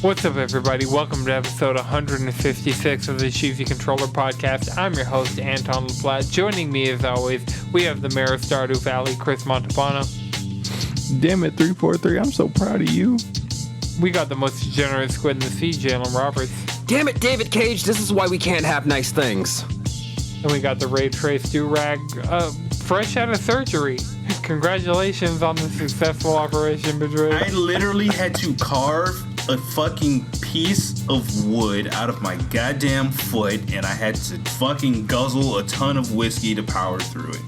What's up, everybody? Welcome to episode 156 of the Cheesy Controller Podcast. I'm your host, Anton LaPlatte. Joining me, as always, we have the mayor of Stardew Valley, Chris Montepano. Damn it, 343, I'm so proud of you. We got the most degenerate squid in the sea, Jalen Roberts. Damn it, David Cage, this is why we can't have nice things. And we got the Ray Trace Do-Rag, fresh out of surgery. Congratulations on the successful Operation Madrid. I literally had to carve a fucking piece of wood out of my goddamn foot, and I had to fucking guzzle a ton of whiskey to power through it.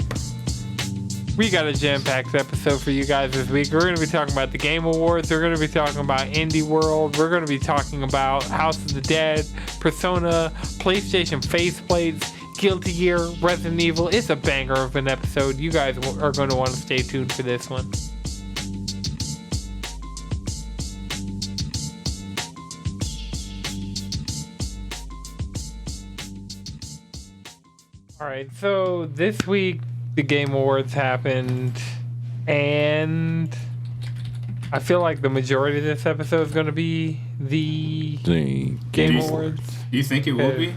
We got a jam-packed episode for you guys this week. We're going to be talking about the Game Awards. We're going to be talking about Indie World. We're going to be talking about House of the Dead, Persona, PlayStation faceplates, Guilty Gear, Resident Evil. It's a banger of an episode. You guys are going to want to stay tuned for this one. Alright, so this week the Game Awards happened, and I feel like the majority of this episode is going to be the Game Awards. Do you think it will be?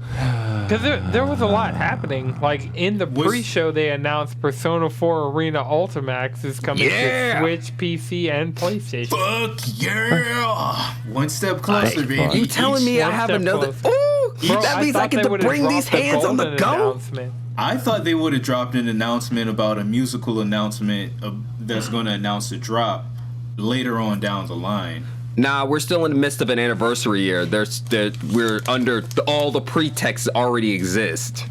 Because there was a lot happening. Like, in the pre-show, they announced Persona 4 Arena Ultimax is coming to Switch, PC, and PlayStation. Fuck yeah! One step closer, baby. You telling me I have another... Ooh! Bro, that means I get to bring these hands on the go? I thought they would have dropped an announcement about a musical announcement that's going to announce a drop later on down the line. Nah, we're still in the midst of an anniversary year. We're under all the pretexts already exist.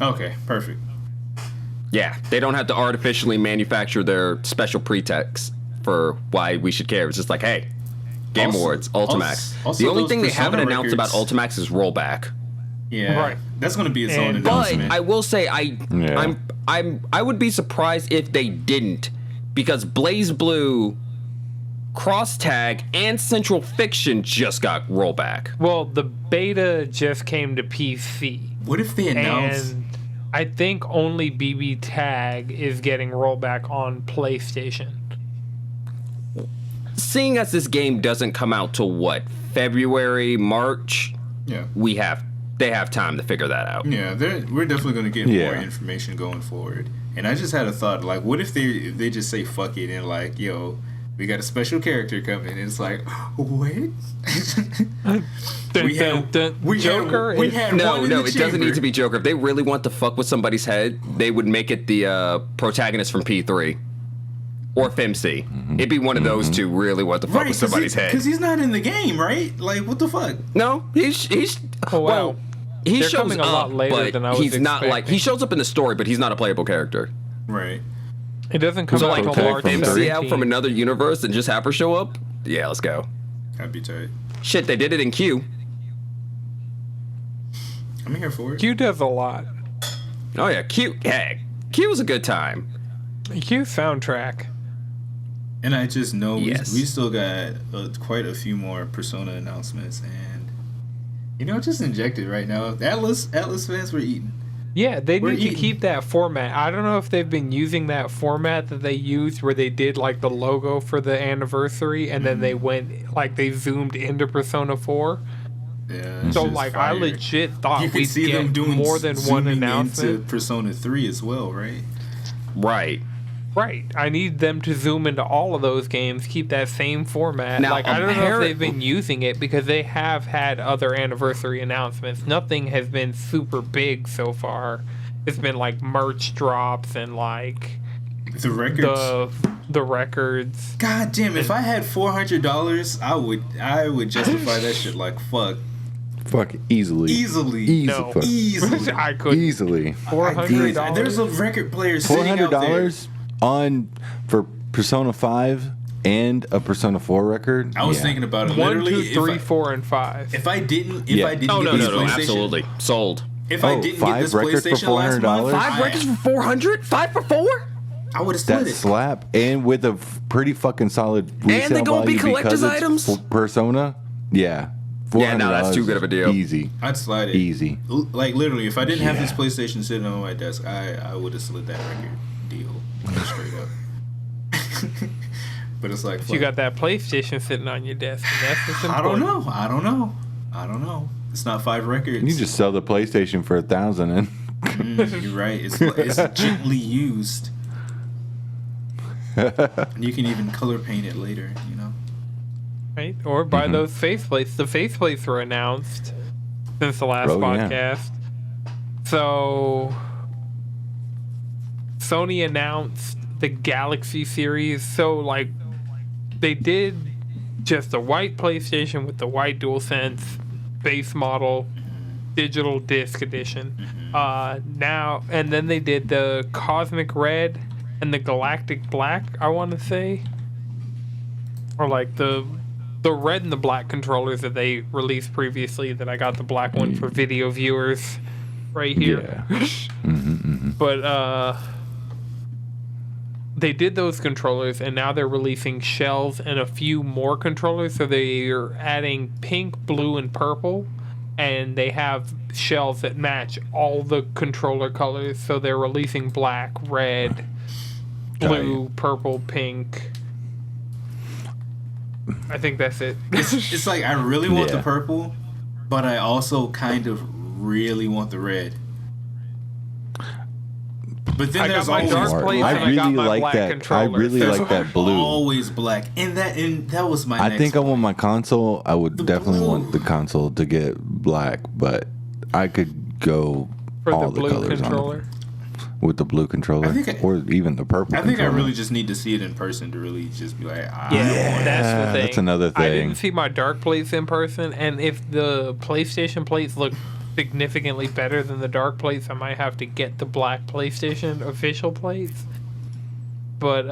Okay, perfect. Yeah, they don't have to artificially manufacture their special pretext for why we should care. It's just like, hey, Game Awards, Ultimax. The only thing they haven't announced about Ultimax is rollback. Yeah, right. That's going to be its own announcement. But I will say, I would be surprised if they didn't, because Blaze Blue, Cross Tag, and Central Fiction just got rollback. Well, the beta just came to PC. What if they announce? And I think only BB Tag is getting rollback on PlayStation. Seeing as this game doesn't come out till what, February, March? Yeah. They have time to figure that out. Yeah, we're definitely going to get more information going forward. And I just had a thought, like, what if they just say fuck it and like, yo, we got a special character coming, and it's like, what? Joker? No, it doesn't need to be Joker. If they really want to fuck with somebody's head, they would make it the protagonist from P3 or FMC. It'd be one of those two really want to fuck with somebody's head. Because he's not in the game, right? Like, what the fuck? No, he's well, he shows a lot up, later but than I was he's not expecting. like, he shows up in the story, but he's not a playable character. Right. It doesn't come So out like, until pull March MC 17th. out from another universe and just have her show up? Yeah, let's go. That'd be tight. Shit, they did it in Q. I'm here for it. Q does a lot. Oh yeah, Q. Heck, Q was a good time. Q soundtrack. And I just know we still got quite a few more Persona announcements, and just inject it right now. Atlas fans were eating. Yeah, they need to keep that format. I don't know if they've been using that format that they used where they did like the logo for the anniversary and then they went like they zoomed into Persona 4. Yeah. So like I legit thought we'd get them doing more than one announcement. Into Persona 3 as well, right? Right. I need them to zoom into all of those games, keep that same format. Now, like I don't know if they've been using it because they have had other anniversary announcements. Nothing has been super big so far. It's been like merch drops and like the records. The records. God damn! If I had $400, I would justify that shit like fuck. Fuck, easily. No. Easily. I could easily. $400. There's a record player sitting out there. $400 for Persona 5 and a Persona 4 record. I was thinking about it. 1, 2, 3, 4, and 5. If I didn't No, get this PlayStation, absolutely sold. If I didn't get this PlayStation last month, 5 records for 400? 5 for 4? I would have split that it. slap, and with a pretty fucking solid resale And they gonna be value collector's because it's items? Persona. Yeah. Yeah, no, that's too good of a deal. Easy. I'd slide it. Easy. Like literally, if I didn't have this PlayStation sitting on my desk, I would have slid that record deal straight up. But it's like You got that PlayStation sitting on your desk, and that's what's important. I don't know. It's not 5 records. You just sell the PlayStation for $1,000 and You're right. It's gently used. And you can even color paint it later, you know? Right? Or buy those faceplates. The faceplates were announced since the last podcast. So Sony announced the Galaxy series. So like they did just a white PlayStation with the white DualSense base model digital disc edition. Now and then they did the Cosmic Red and the Galactic Black, I want to say. Or like the red and the black controllers that they released previously, that I got the black one for video viewers right here. Yeah. But they did those controllers, and now they're releasing shells and a few more controllers. So they're adding pink, blue, and purple, and they have shells that match all the controller colors. So they're releasing black, red, blue, purple, pink. I think that's it. It's like I really want the purple, but I also kind of really want the red. But then there's always dark place, and I got my black controller. I really like that blue. Always black, and that was my. I think I want my console. I would definitely want the console to get black, but I could go for all the the colors controller. on it. With the blue controller, or even the purple. I think controller. I really just need to see it in person to really just be like, that's the thing. That's another thing. I didn't see my dark plates in person, and if the PlayStation plates look significantly better than the dark plates, I might have to get the black PlayStation official plates. But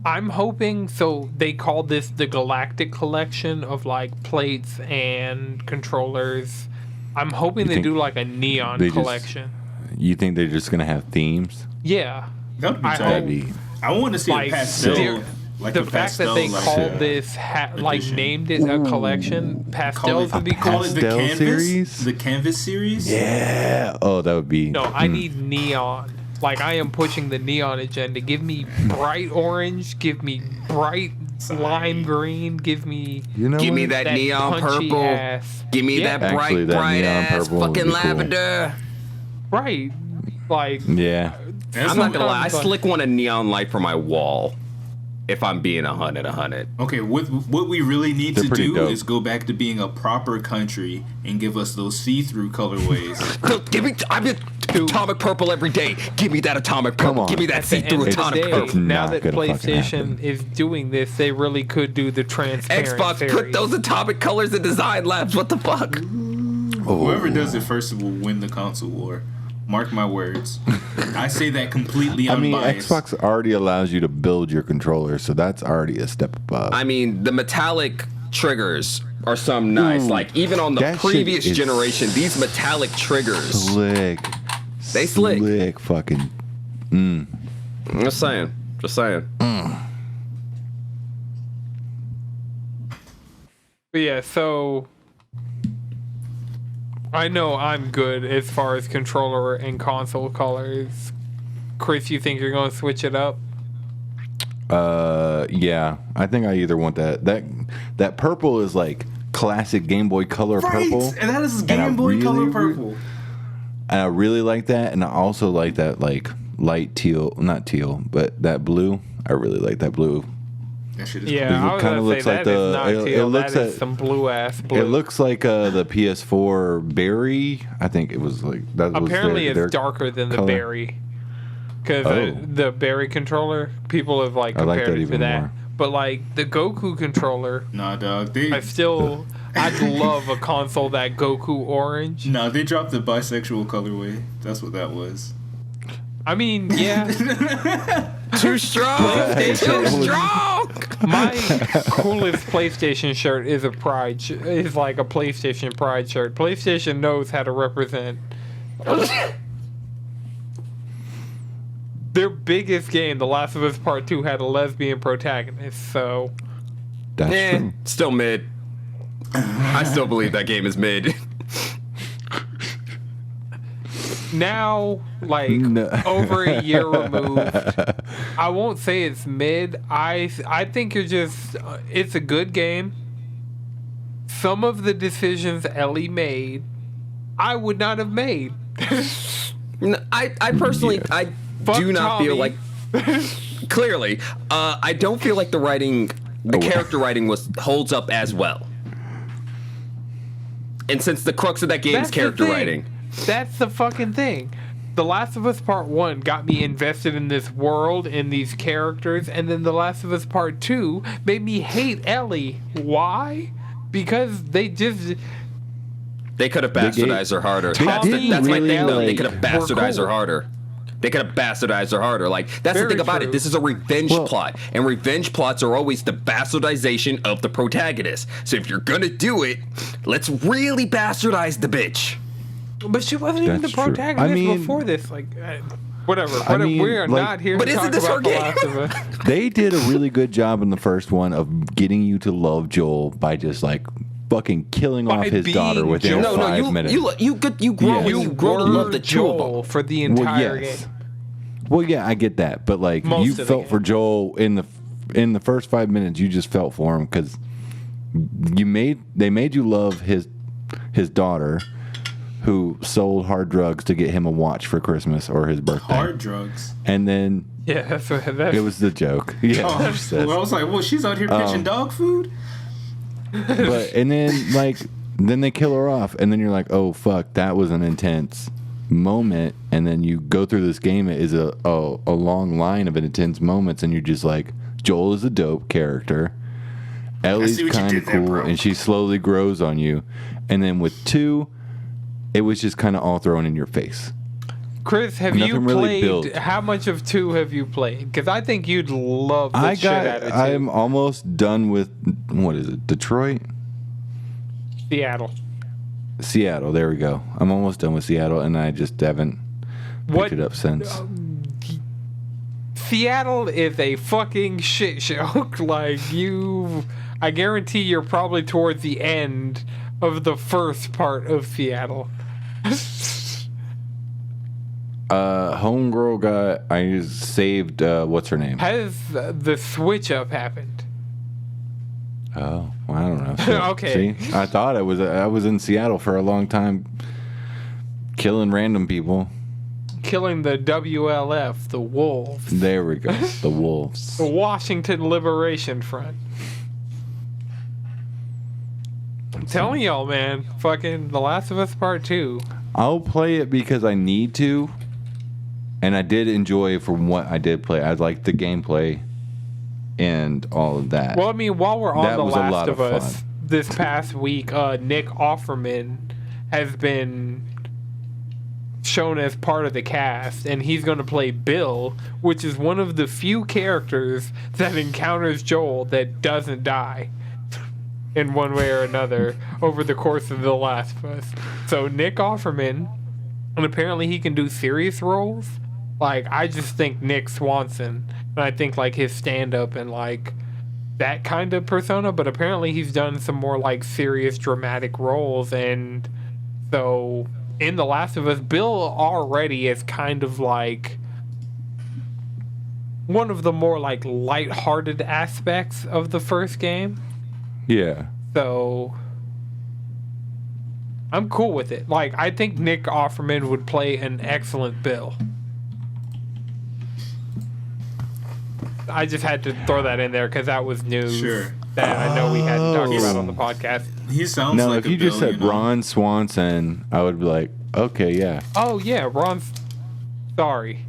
I'm hoping, so they called this the Galactic Collection of like plates and controllers. I'm hoping they do like a neon collection. You think they're just gonna have themes? Yeah, that would be tight. I want to see a pastel. Like the fact that they called this, named it a collection, pastels would be cool. Call it the canvas series. The canvas series. Yeah. Oh, that would be. No, I need neon. Like I am pushing the neon agenda. Give me bright orange. Give me bright lime green. Give me. Give me that neon purple. Ass. Give me that bright ass fucking lavender. Cool. Right. Like. Yeah. I'm not gonna lie. I slick want a neon light for my wall. If I'm being 100. Okay, what we really need to do is go back to being a proper country and give us those see-through colorways. Give me atomic purple every day. Give me that atomic purple. Give me that see-through atomic purple. Now that PlayStation is doing this, they really could do the transparent Xbox, series. put those atomic colors in Design Labs. What the fuck? Whoever does it first will win the console war. Mark my words. I say that completely unbiased. Xbox already allows you to build your controller, so that's already a step above. I mean, the metallic triggers are some nice. Like, even on the previous generation, these metallic triggers. Slick. They slick. Slick fucking. Just saying. But yeah, so I know I'm good as far as controller and console colors. Chris, you think you're going to switch it up? Yeah. I think I either want that purple is like classic Game Boy Color purple. And that is Game Boy Color purple. And I really like that, and I also like that like light teal, not teal, but that blue. I really like that blue. That shit is cool. I was gonna say that is not teal. It looks that is some blue ass blue. It looks like the PS4 berry. I think it was like that. Apparently, it's darker than the berry. Because the berry controller, people have like compared it to that. More. But like the Goku controller, nah, dog. I'd love a console that Goku orange. Nah, they dropped the bisexual colorway. That's what that was. I mean, yeah. Too strong. My coolest PlayStation shirt is is like a PlayStation Pride shirt. PlayStation knows how to represent. Their biggest game, The Last of Us Part 2, had a lesbian protagonist, so... That's true. Still mid. I still believe that game is mid. Now, like, over a year removed, I won't say it's mid. I think you're just. It's a good game. Some of the decisions Ellie made, I would not have made. No, I personally, I do not feel like. Clearly, I don't feel like the character writing holds up as well. And since the crux of that game is character writing, that's the fucking thing. The Last of Us Part 1 got me invested in this world, in these characters, and then The Last of Us Part 2 made me hate Ellie. Why? Because they could have bastardized her harder. That's my thing, though. They could have bastardized her harder. They could have bastardized her harder. Like, that's the thing about it. This is a revenge plot. And revenge plots are always the bastardization of the protagonist. So if you're gonna do it, let's really bastardize the bitch. But she wasn't even the protagonist before this. Like, whatever. We are not here to talk about The Last of Us. They did a really good job in the first one of getting you to love Joel by just, like, fucking killing off his daughter within 5 minutes. You grow to love the Joel for the entire game. Well, yeah, I get that, but like you felt for Joel in the first 5 minutes. You just felt for him because they made you love his daughter, who sold hard drugs to get him a watch for Christmas or his birthday. Hard drugs, and then that's it was the joke. Yeah, I was like, well, she's out here pitching dog food. But and then they kill her off, and then you're like, oh fuck, that was an intense moment. And then you go through this game, it is a long line of intense moments, and you're just like, Joel is a dope character, Ellie's kind of cool, and she slowly grows on you. And then with 2, it was just kind of all thrown in your face. Chris, have you played? How much of 2 have you played? Because I think you'd love the shit out of 2. I'm almost done with, what is it, Detroit? Seattle, there we go. I'm almost done with Seattle, and I just haven't picked it up since. Seattle is a fucking shit show. I guarantee you're probably towards the end of the first part of Seattle. Homegirl I saved, what's her name? Has the switch up happened? Oh, well, I don't know. So, okay. See, I thought I was in Seattle for a long time, killing random people. Killing the WLF, the Wolves. There we go, the Wolves. The Washington Liberation Front. I'm telling y'all, man, fucking The Last of Us Part 2. I'll play it because I need to, and I did enjoy from what I did play. I liked the gameplay and all of that. Well, I mean, while we're on The Last of Us, this past week, Nick Offerman has been shown as part of the cast, and he's going to play Bill, which is one of the few characters that encounters Joel that doesn't die in one way or another over the course of The Last of Us. So Nick Offerman, and apparently he can do serious roles. Like, I just think Nick Swanson, and I think like his stand-up and like that kind of persona, but apparently he's done some more like serious dramatic roles. And so in The Last of Us, Bill already is kind of like one of the more like lighthearted aspects of the first game. Yeah. So I'm cool with it. Like, I think Nick Offerman would play an excellent Bill. I just had to throw that in there because that was news that I know we hadn't talked about on the podcast. He sounds like if you just said Ron Swanson, I would be like, okay, yeah. Oh, yeah, sorry.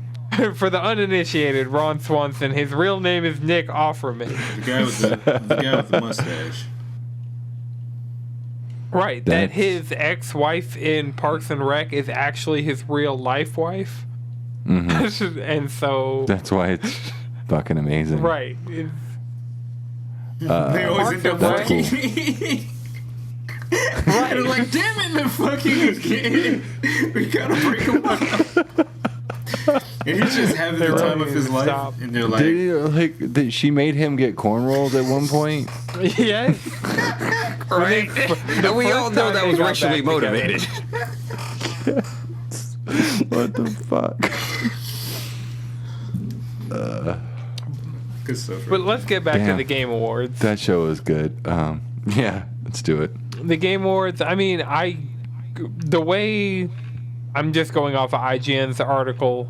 For the uninitiated, Ron Swanson, his real name is Nick Offerman. The guy with the mustache. Right, that his ex-wife in Parks and Rec is actually his real life wife. Mm-hmm. And so... That's why it's fucking amazing. Right. They always end up fucking. Right. They're like, damn it, the fucking we gotta break him up. And he's just having the time of his life. And they're like, she made him get cornrows at one point. Yes. Right. And we all know that was racially motivated. What the fuck? Good stuff. But let's get back to Damn. the Game Awards. That show was good. Yeah, let's do it. The Game Awards, I mean, the way I'm just going off of IGN's article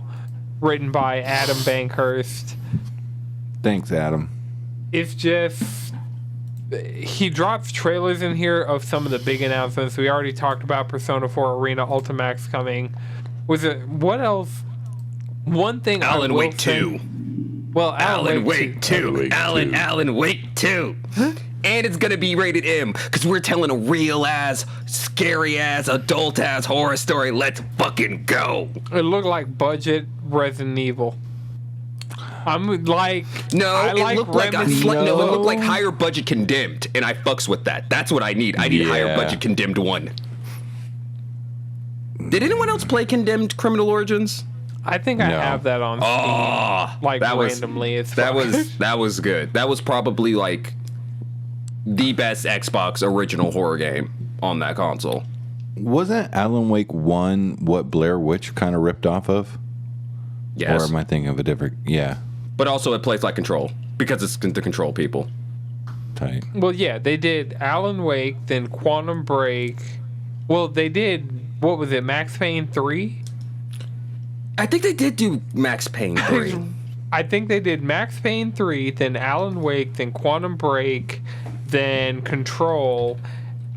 written by Adam Bankhurst. Thanks, Adam. It's just, he drops trailers in here of some of the big announcements. We already talked about Persona 4 Arena Ultimax coming. What else? One thing Alan Wake 2. Well, Alan Wake 2. Alan Wake 2. And it's gonna be rated M, because we're telling a real-ass, scary-ass, adult-ass horror story. Let's fucking go. It looked like budget Resident Evil. I'm like... No, it looked like Remedy. it looked like higher budget Condemned, and I fucks with that. That's what I need. I need higher budget Condemned 1. Did anyone else play Condemned Criminal Origins? I think I have that on Steam. Like randomly. That was good. That was probably like the best Xbox original horror game on that console. Wasn't Alan Wake 1 what Blair Witch kind of ripped off of? Yes. Or am I thinking of a different... Yeah. But also it plays like Control, because it's the Control people. Tight. Well, yeah, they did Alan Wake, then Quantum Break. Well, they did, what was it, Max Payne 3? I think they did do Max Payne 3. I think they did Max Payne 3, then Alan Wake, then Quantum Break, then Control,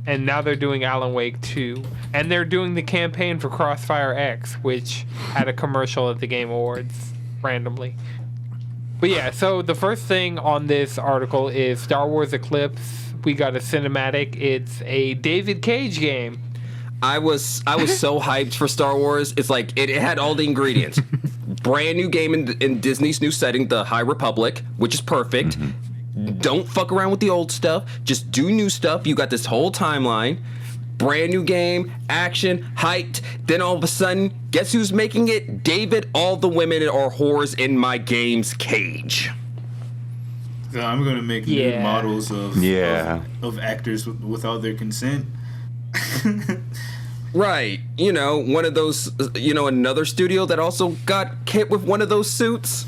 and now they're doing Alan Wake 2. And they're doing the campaign for Crossfire X, which had a commercial at the Game Awards randomly. But yeah, so the first thing on this article is Star Wars Eclipse. We got a cinematic. It's a David Cage game. I was so hyped for Star Wars. It's like it had all the ingredients. Brand new game in Disney's new setting, the High Republic, which is perfect. Don't fuck around with the old stuff. Just do new stuff. You got this whole timeline. Brand new game, action, hyped. Then all of a sudden, guess who's making it? David, all the women are whores in my game's Cage. So I'm gonna make nude models of actors without their consent. Right. You know, one of those, another studio that also got hit with one of those suits.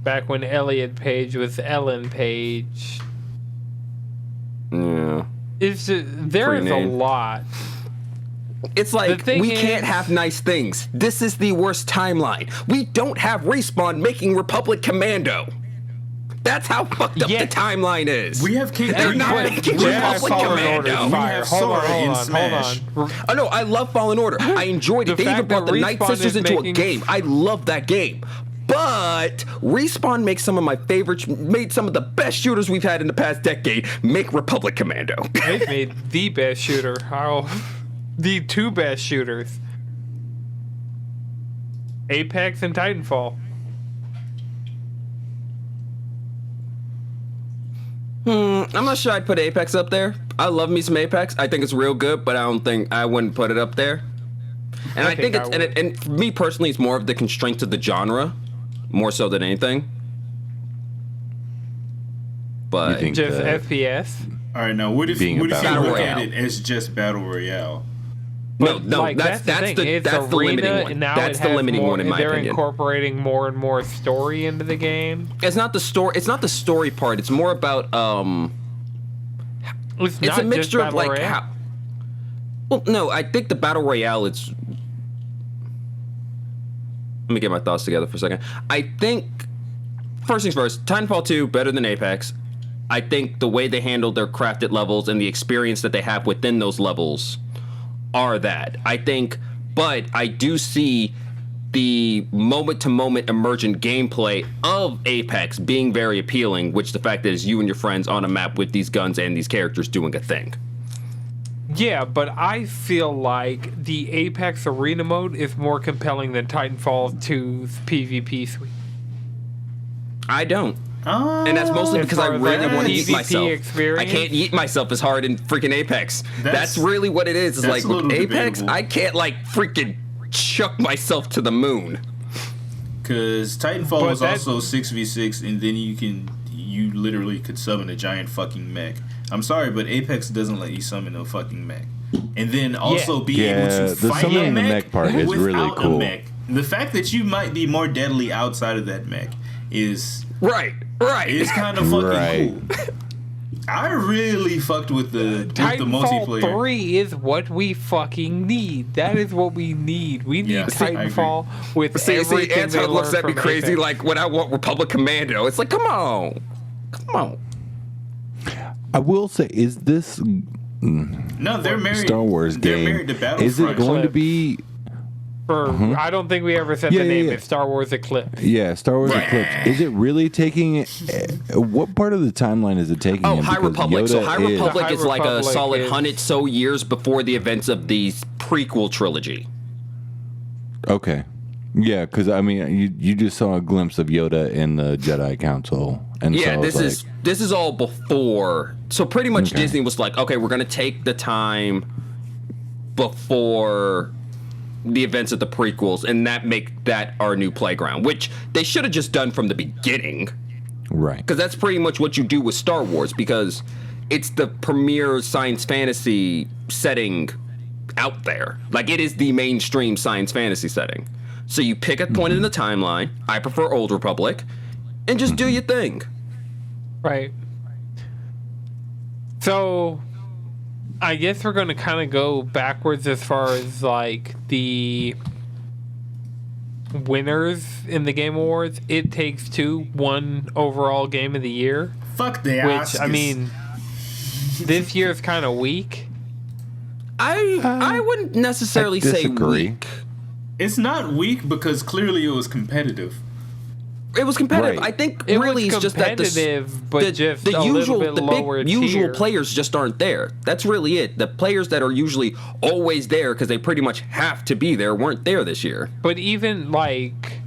Back when Elliot Page was Ellen Page. Yeah. It's just, there is a lot. It's like, we can't have nice things. This is the worst timeline. We don't have Respawn making Republic Commando. That's how fucked up the timeline is. We have They're not making Republic Commando. We have Sora in Smash. Oh no, I love Fallen Order. I enjoyed it. They even brought the Night Sisters into a game. I love that game. But Respawn makes some of my favorites, made some of the best shooters we've had in the past decade make Republic Commando. They've made the best shooter. The two best shooters. Apex and Titanfall. I'm not sure I'd put Apex up there. I love me some Apex. I think it's real good, but I wouldn't put it up there. And I think it's and for me personally, it's more of the constraints of the genre, more so than anything. But just FPS. All right, now what if you look at it as just battle royale? No, like, that's the limiting one. That's the limiting one in my opinion. They're incorporating more and more story into the game. It's not the story. It's not the story part. It's more about It's a mixture of like how. Well, no, I think the battle royale. Let me get my thoughts together for a second. I think first things first. Titanfall 2 better than Apex. I think the way they handled their crafted levels and the experience that they have within those levels are that. I think, but I do see the moment-to-moment emergent gameplay of Apex being very appealing, which the fact is you and your friends on a map with these guns and these characters doing a thing. Yeah, but I feel like the Apex Arena mode is more compelling than Titanfall 2's PvP suite. I don't. And that's mostly because I really want to eat myself. I can't eat myself as hard in freaking Apex. That's really what it is. It's like with Apex, debatable. I can't like freaking chuck myself to the moon. Because Titanfall was also 6v6, and then you literally could summon a giant fucking mech. I'm sorry, but Apex doesn't let you summon a fucking mech. And then also be able to fight a mech part is really cool. A mech. The fact that you might be more deadly outside of that mech is Right. It's kind of fucking cool. I really fucked with the multiplayer. Titanfall 3 is what we fucking need. That is what we need. We need Titanfall with everything. Anton looks at me crazy like when I want Republic Commando. It's like, come on. I will say, is this no? They're married. Star Wars they're game. Married to Battlefront. Is it going to be? I don't think we ever said the name. It's Star Wars Eclipse. Yeah, Star Wars Eclipse. Is it really taking? What part of the timeline is it taking? Oh, High Republic. So High Republic High is like a Republic solid is- 100 so years before the events of the prequel trilogy. Okay. Yeah, because I mean, you just saw a glimpse of Yoda in the Jedi Council, and Yeah, so this is all before. So pretty much Disney was like, okay, we're gonna take the time before the events of the prequels and make that our new playground, which they should have just done from the beginning. right. Because that's pretty much what you do with Star Wars, because it's the premier science fantasy setting out there. Like, it is the mainstream science fantasy setting. So you pick a point in the timeline. I prefer Old Republic, and just do your thing. Right. So, I guess we're going to kind of go backwards as far as, like, the winners in the Game Awards. It Takes Two won overall Game of the Year. Fuck the Which, Oscars. I mean, this year's kind of weak. I wouldn't necessarily say disagree. weak. It's not weak because clearly it was competitive. It was competitive. Right. I think It really was it's just that competitive, but just a usual, little bit lower big usual tier. players just aren't there. That's really it. The players that are usually always there because they pretty much have to be there weren't there this year. But even, like,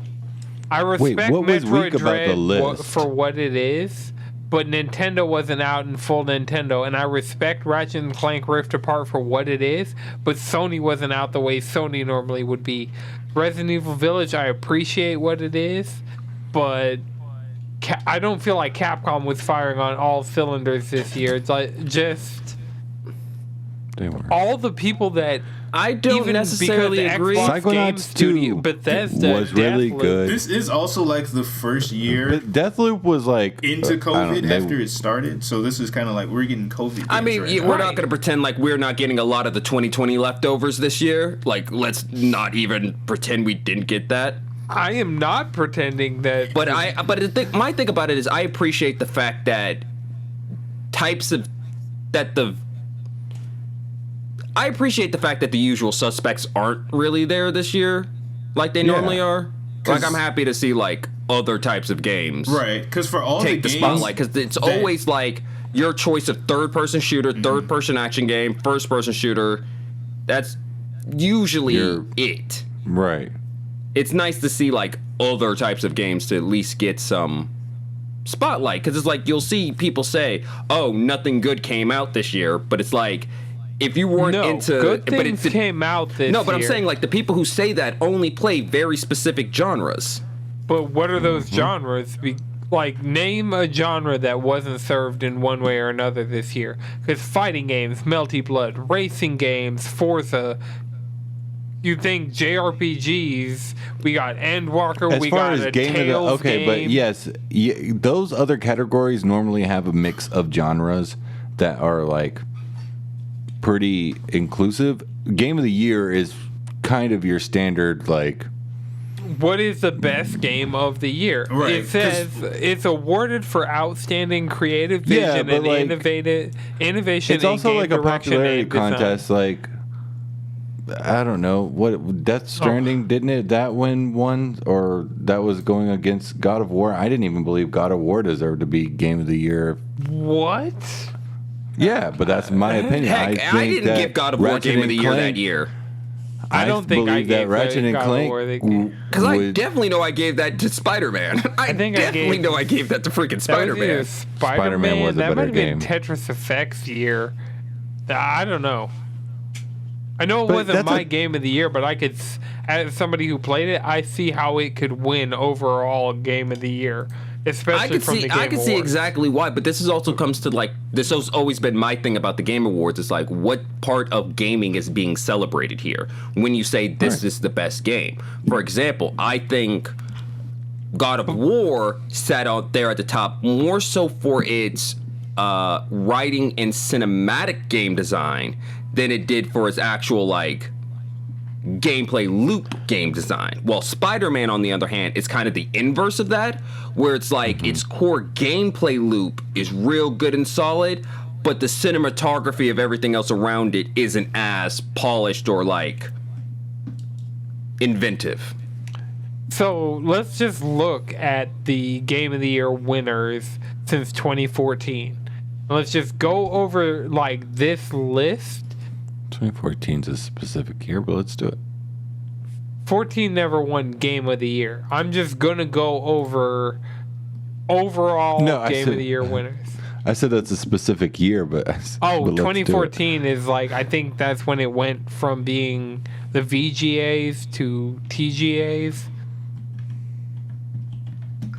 I respect what was Metroid weak about the Dread list? for what it is, but Nintendo wasn't out in full Nintendo, and I respect Ratchet and Clank Rift Apart for what it is, but Sony wasn't out the way Sony normally would be. Resident Evil Village, I appreciate what it is, but I don't feel like Capcom was firing on all cylinders this year. It's like just They were. all the people that I don't even necessarily because agree. Xbox Game Psychonauts Studio, 2 Bethesda was really Deathloop. good. This is also like the first year But Deathloop was like into I don't COVID know, after it started. So this is kind of like we're getting COVID. I mean, games right we're now. not going to pretend like we're not getting a lot of the 2020 leftovers this year. Like, let's not even pretend we didn't get that. I am not pretending that. But my thing about it is I appreciate the fact that I appreciate the fact that the usual suspects aren't really there this year, like they normally are. Like, I'm happy to see like other types of games Right, because for all take the the games, spotlight, because it's always like your choice of third-person shooter, third-person action game, first-person shooter. That's usually it. right. It's nice to see like other types of games to at least get some spotlight, because it's like you'll see people say, "Oh, nothing good came out this year," but it's like if you weren't into good but things came out this no, but I'm year. saying like the people who say that only play very specific genres. But what are those genres? Like, name a genre that wasn't served in one way or another this year. Because fighting games, Melty Blood, racing games, Forza. You think JRPGs? We got Endwalker. As we far got as a game of the Tales okay, game. but yes, those other categories normally have a mix of genres that are like pretty inclusive. Game of the year is kind of your standard like. What is the best game of the year? Right, It says it's awarded for outstanding creative vision but and like, innovation. It's in also game like a direction popularity and design. contest. Like, I don't know what Death Stranding didn't it that won, or that was going against God of War. I didn't even believe God of War deserved to be Game of the Year. What? Yeah, but that's my opinion. Heck, I didn't give God of War Game of the Year that year. I don't think I believe that gave Ratchet and God of Clank War the- Because I definitely know I gave that to Spider-Man. I think I definitely gave- know I gave that to freaking That was Spider-Man. either Spider-Man was a that better might have been game. Tetris Effects year. I don't know. I know it But wasn't that's my a- game of the year, but I could, as somebody who played it, I see how it could win overall game of the year, especially from the Game I can see Awards. exactly why, but this is also comes to like this has always been my thing about the Game Awards. It's like what part of gaming is being celebrated here when you say this is the best game. For example, I think God of War sat out there at the top more so for its writing and cinematic game design than it did for its actual like gameplay loop game design. Well, Spider-Man, on the other hand, is kind of the inverse of that, where it's like its core gameplay loop is real good and solid, but the cinematography of everything else around it isn't as polished or like inventive. So let's just look at the Game of the Year winners since 2014. Let's just go over like this list. 2014 is a specific year, but let's do it. 14 never won Game of the Year. I'm just gonna go over overall Game of the Year winners. I said that's a specific year, but 2014 is like, I think that's when it went from being the VGAs to TGAs.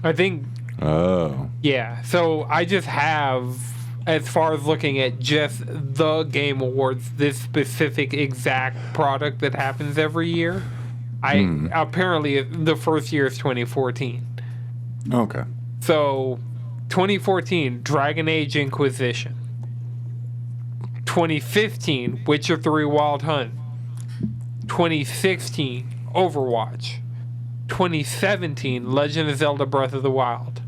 I think. Oh. Yeah. So I just have, as far as looking at just the Game Awards, this specific exact product that happens every year. Apparently the first year is 2014. Okay. So 2014, Dragon Age Inquisition. 2015, Witcher 3 Wild Hunt. 2016, Overwatch. 2017, Legend of Zelda Breath of the Wild.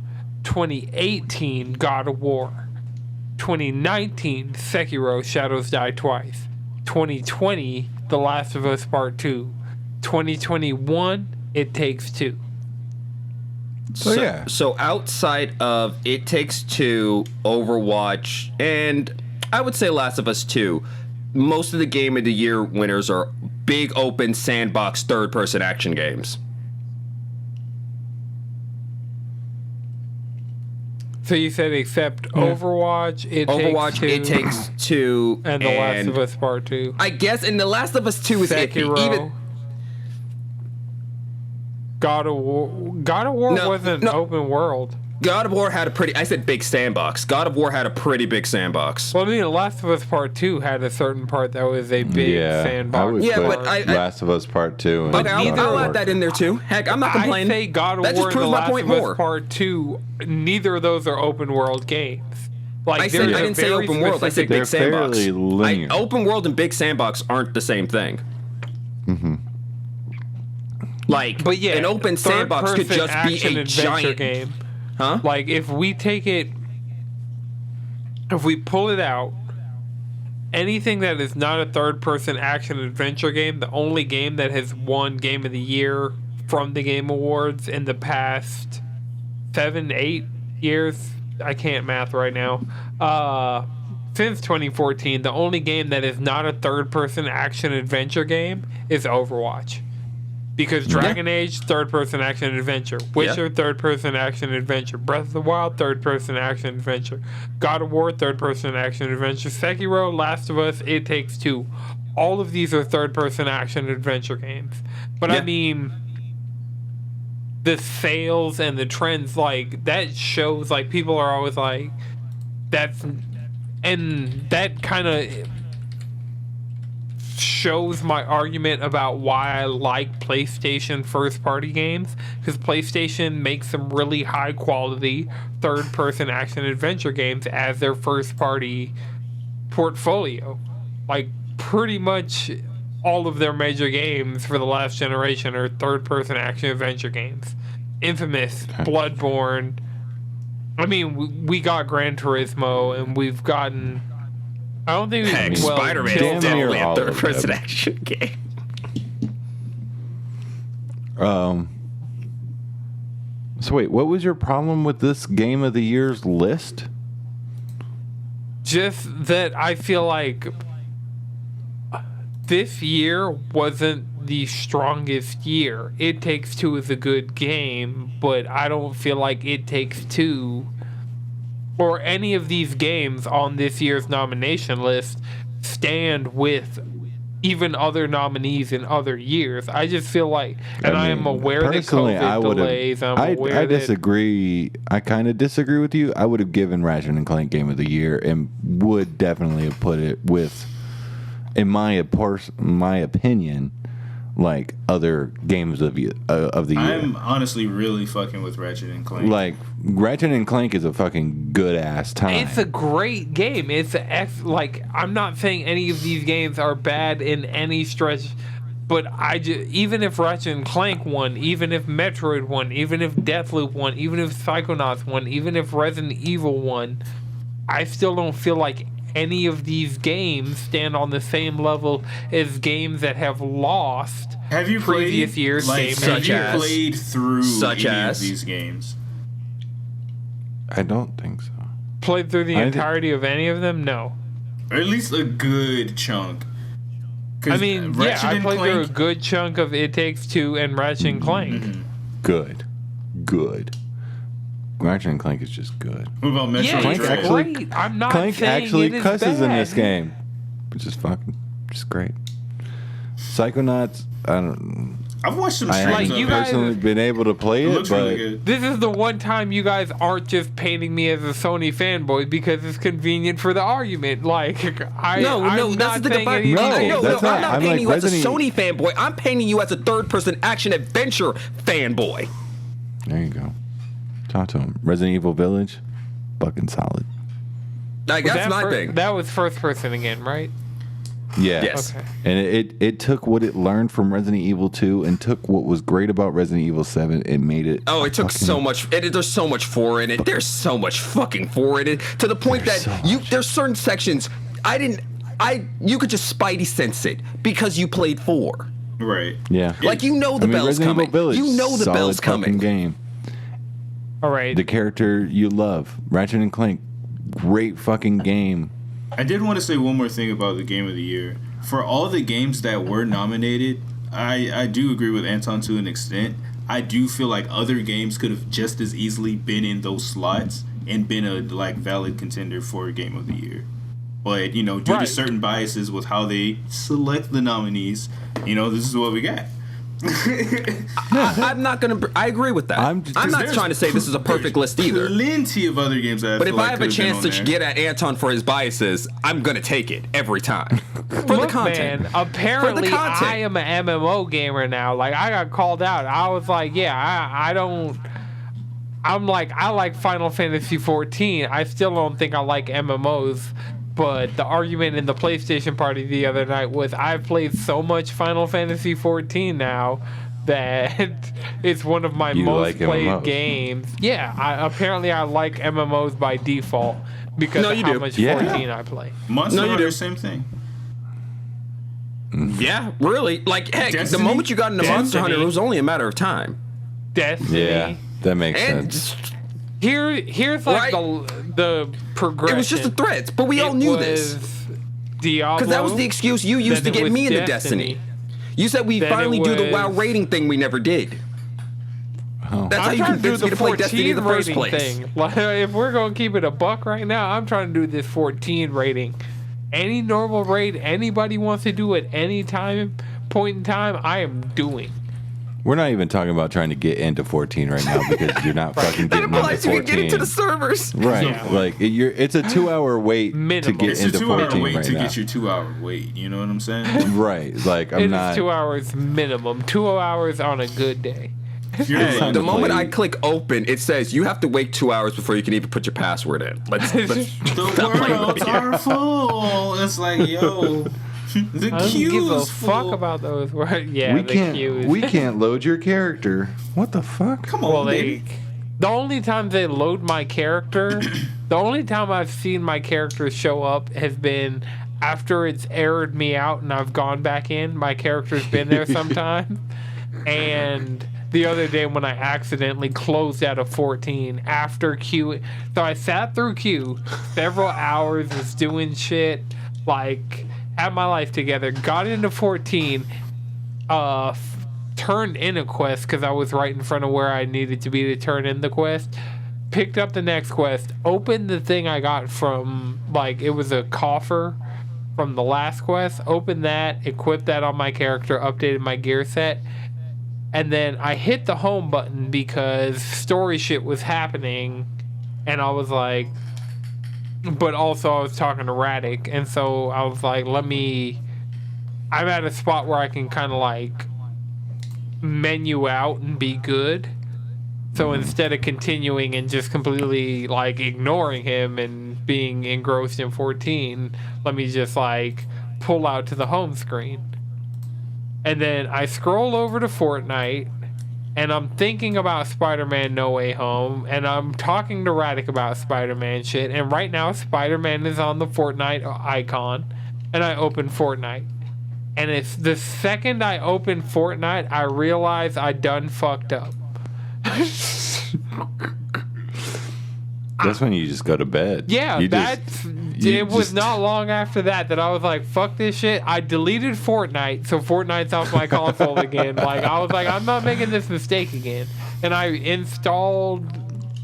2018, God of War. 2019, Sekiro Shadows Die Twice. 2020, The Last of Us Part 2. 2021, It Takes Two. So outside of It Takes Two, Overwatch, and I would say Last of Us 2, most of the Game of the Year winners are big open sandbox third-person action games. So you said except Overwatch, It Takes Two, and The Last of Us Part 2. I guess, and The Last of Us 2 is Sekiro. iffy. Even God of War wasn't open world. God of War had a pretty, I said big sandbox. God of War had a pretty big sandbox. Well, I mean, The Last of Us Part 2 had a certain part that was a big sandbox. I would put but Last of Us Part 2. And Okay, I'll add that in there too. Heck, I'm not complaining. I say God of that War just and The proves my Last point of Us more. Part 2, neither of those are open world games. Like, I didn't say open world. I said They're big sandbox. fairly linear. Open world and big sandbox aren't the same thing. Like, But yeah, an open sandbox could just be a giant game. Huh? Like, if we pull it out, anything that is not a third-person action-adventure game, the only game that has won Game of the Year from the Game Awards in the past 7-8 years, I can't math right now, since 2014, the only game that is not a third-person action-adventure game is Overwatch. Because Dragon Age, third-person action-adventure. Witcher, third-person action-adventure. Breath of the Wild, third-person action-adventure. God of War, third-person action-adventure. Sekiro, Last of Us, It Takes Two. All of these are third-person action-adventure games. But I mean, the sales and the trends, like, that shows, like, people are always like, and that kind of shows my argument about why I like PlayStation first-party games, because PlayStation makes some really high-quality third-person action-adventure games as their first-party portfolio. Like, pretty much all of their major games for the last generation are third-person action-adventure games. Infamous, Bloodborne. I mean, we got Gran Turismo, and we've gotten... I don't think Spider-Man is definitely a third-person action game. So wait, what was your problem with this Game of the Year's list? Just that I feel like this year wasn't the strongest year. It Takes Two is a good game, but I don't feel like It Takes Two or any of these games on this year's nomination list stand with even other nominees in other years. I just feel like, and I am aware that COVID delays. I disagree. I kind of disagree with you. I would have given Ratchet and Clank Game of the Year and would definitely have put it with, in my opinion, like other games of the year. I'm honestly really fucking with Ratchet and Clank. Like Ratchet and Clank is a fucking good ass time. It's a great game. Like, I'm not saying any of these games are bad in any stretch, but even if Ratchet and Clank won, even if Metroid won, even if Deathloop won, even if Psychonauts won, even if Resident Evil won, I still don't feel like any of these games stand on the same level as games that have lost have you previous played, years' like, games. Have you played through any as of these games? I don't think so. Played through the entirety of any of them? No. Or at least a good chunk. I mean, yeah, I played through a good chunk of It Takes Two and Ratchet and Clank. Mm-hmm. Good. Ratchet and Clank is just good. What about Metroid Yeah, Dread? it's great. I'm not Clank saying actually it is cusses in bad. this game, which is just great. Psychonauts, I've watched some I streams haven't of you it. guys- personally been able to play It it, looks but really good. This is the one time you guys aren't just painting me as a Sony fanboy because it's convenient for the argument. Like, I'm No, not that's the saying divide. anything. No, that's not. I'm not I'm painting like you as a Resident- Sony fanboy. I'm painting you as a third-person action adventure fanboy. there you go. Talk to him. Resident Evil Village, fucking solid. Like, that's my thing. That was first person again, right? Yeah. Yes. Okay. And it took what it learned from Resident Evil 2 and took what was great about Resident Evil 7 and made it. Oh, it took so much. There's so much for in it. There's so much fucking for in it. To the point There's that so there's certain sections you could just spidey sense it because you played 4. Right. Yeah. Like, you know the bell's Resident coming. Evil Village, You know the solid bell's fucking coming. game. All right. The character you love, Ratchet and Clank, great fucking game. I did want to say one more thing about the Game of the Year. For all the games that were nominated, I do agree with Anton to an extent. I do feel like other games could have just as easily been in those slots and been a valid contender for Game of the Year. But, due to certain biases with how they select the nominees, this is what we got. I'm not gonna. I agree with that. I'm not trying to say this is a perfect list either. Plenty of other games that But if I have a chance to get at Anton for his biases, I'm gonna take it every time for the content. Man, apparently I am an MMO gamer now. Like, I got called out. I was like, I don't. I'm like, I like Final Fantasy 14. I still don't think I like MMOs. But the argument in the PlayStation party the other night was I've played so much Final Fantasy 14 now that it's one of my most played MMOs. games. Yeah, apparently I like MMOs by default because of how much 14 I play. Monster Hunter, same thing. Yeah, really. Like, heck, Destiny? the moment you got into Monster Destiny. Hunter, it was only a matter of time. Destiny. Yeah, that makes And sense. Here's like the progression. it was just a threat, but we all knew this. Diablo. Because that was the excuse you used to then it get was me into Destiny. You said we Then finally it do the WoW was- rating thing we never did. Oh. That's how I'm you trying to do convinced me the to play Destiny in the 14 first rating place. thing. Like, if we're gonna keep it a buck right now, I'm trying to do this 14 rating. Any normal raid anybody wants to do at any point in time, I am doing. We're not even talking about trying to get into 14 right now because you're not fucking That getting into implies you 14. can get into the servers. Right. Yeah. Like it's a 2-hour wait Minimum. to get It's a into 2-hour 14 wait right to now. get your 2-hour wait. You know what I'm saying? Right. Like I'm It not. is 2 hours minimum. 2 hours on a good day. You're Hey, like, The moment play- I click open, it says you have to wait 2 hours before you can even put your password in. Let's the stop playing with worlds me. are full. It's like, yo, the I don't queue give a is fuck full. about those. Yeah, we the can't. queues. We can't load your character. What the fuck? Come on, Well, baby. the only time they load my character, the only time I've seen my character show up has been after it's errored me out and I've gone back in. My character's been there sometime. And the other day when I accidentally closed out of 14 after queue. So I sat through queue several hours, was doing shit, like, had my life together, got into 14, turned in a quest because I was right in front of where I needed to be to turn in the quest. Picked up the next quest, opened the thing I got from, like, it was a coffer from the last quest. Opened that, equipped that on my character, updated my gear set, and then I hit the home button because story shit was happening, and I was like, but also I was talking to Radic, and so I was like, I'm at a spot where I can kind of like menu out and be good. So instead of continuing and just completely like ignoring him and being engrossed in 14, let me just like pull out to the home screen. And then I scroll over to Fortnite and I'm thinking about Spider-Man No Way Home and I'm talking to Radic about Spider-Man shit. And right now Spider-Man is on the Fortnite icon and I open Fortnite. And it's the second I open Fortnite, I realize I done fucked up. That's when you just go to bed. Yeah, it was not long after that I was like, fuck this shit. I deleted Fortnite, so Fortnite's off my console again. Like, I was like, I'm not making this mistake again. And I installed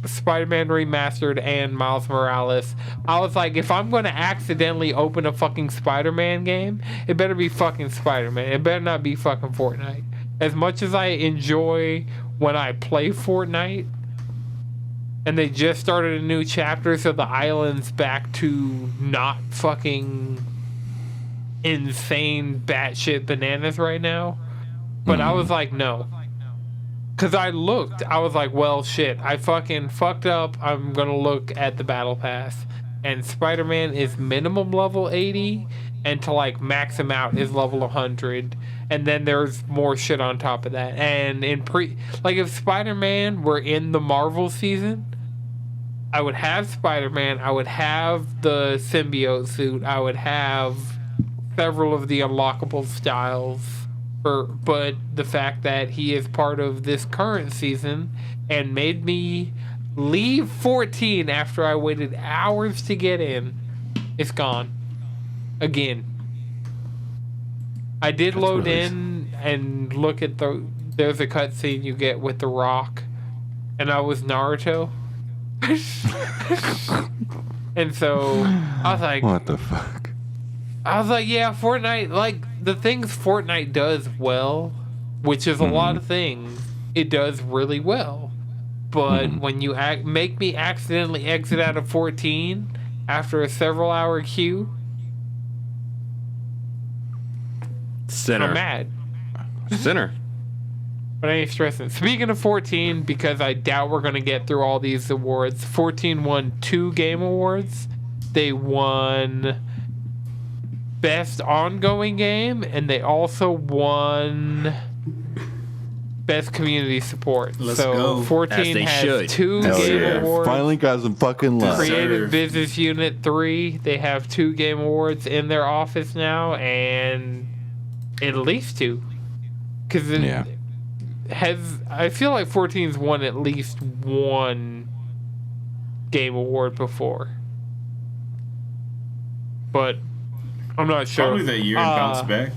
Spider-Man Remastered and Miles Morales. I was like, if I'm going to accidentally open a fucking Spider-Man game, it better be fucking Spider-Man. It better not be fucking Fortnite. As much as I enjoy when I play Fortnite, and they just started a new chapter, so the island's back to not fucking insane batshit bananas right now. But I was like, no. Because I was like, well, shit, I fucking fucked up. I'm going to look at the battle pass. And Spider-Man is minimum level 80, and to like max him out is level 100. And then there's more shit on top of that. And if Spider-Man were in the Marvel season, I would have Spider-Man, I would have the symbiote suit, I would have several of the unlockable styles. But the fact that he is part of this current season and made me leave 14 after I waited hours to get in, it's gone. Again. I did load in and look at there's a cutscene you get with The Rock, and I was Naruto. And so I was like, what the fuck? I was like, yeah, Fortnite, like the things Fortnite does well, which is a lot of things, it does really well. But when you make me accidentally exit out of 14 after a several hour queue, Sinner. I'm mad. Sinner. But I ain't stressing. Speaking of 14, because I doubt we're going to get through all these awards, 14 won 2 Game Awards. They won Best Ongoing Game, and they also won Best Community Support. Let's go. 14 has 2 Game Awards. Finally got some fucking love. Creative Business Unit 3, they have 2 Game Awards in their office now, and at least 2. Because I feel like 14's won at least 1 Game Award before. But I'm not sure. Probably that year and bounced back.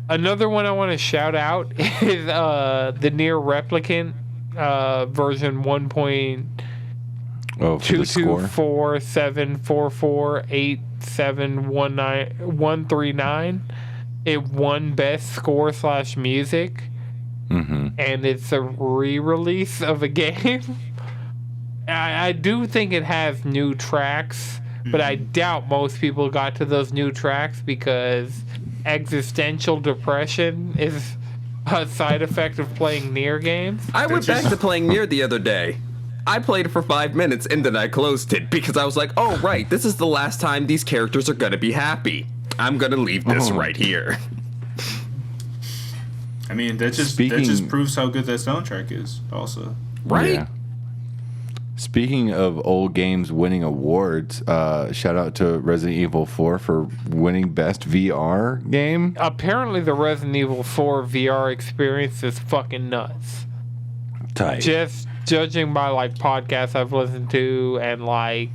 Another one I want to shout out is the Nier Replicant version 1.2247448719139. It won Best Score / Music. And it's a re-release of a game. I do think it has new tracks, but I doubt most people got to those new tracks because existential depression is a side effect of playing Nier games. I went back to playing Nier the other day. I played it for 5 minutes and then I closed it because I was like, oh, right, this is the last time these characters are going to be happy. I'm going to leave this right here. I mean, that just proves how good that soundtrack is, also. Right? Yeah. Speaking of old games winning awards, shout out to Resident Evil 4 for winning Best VR game. Apparently, the Resident Evil 4 VR experience is fucking nuts. Tight. Just judging by like podcasts I've listened to and like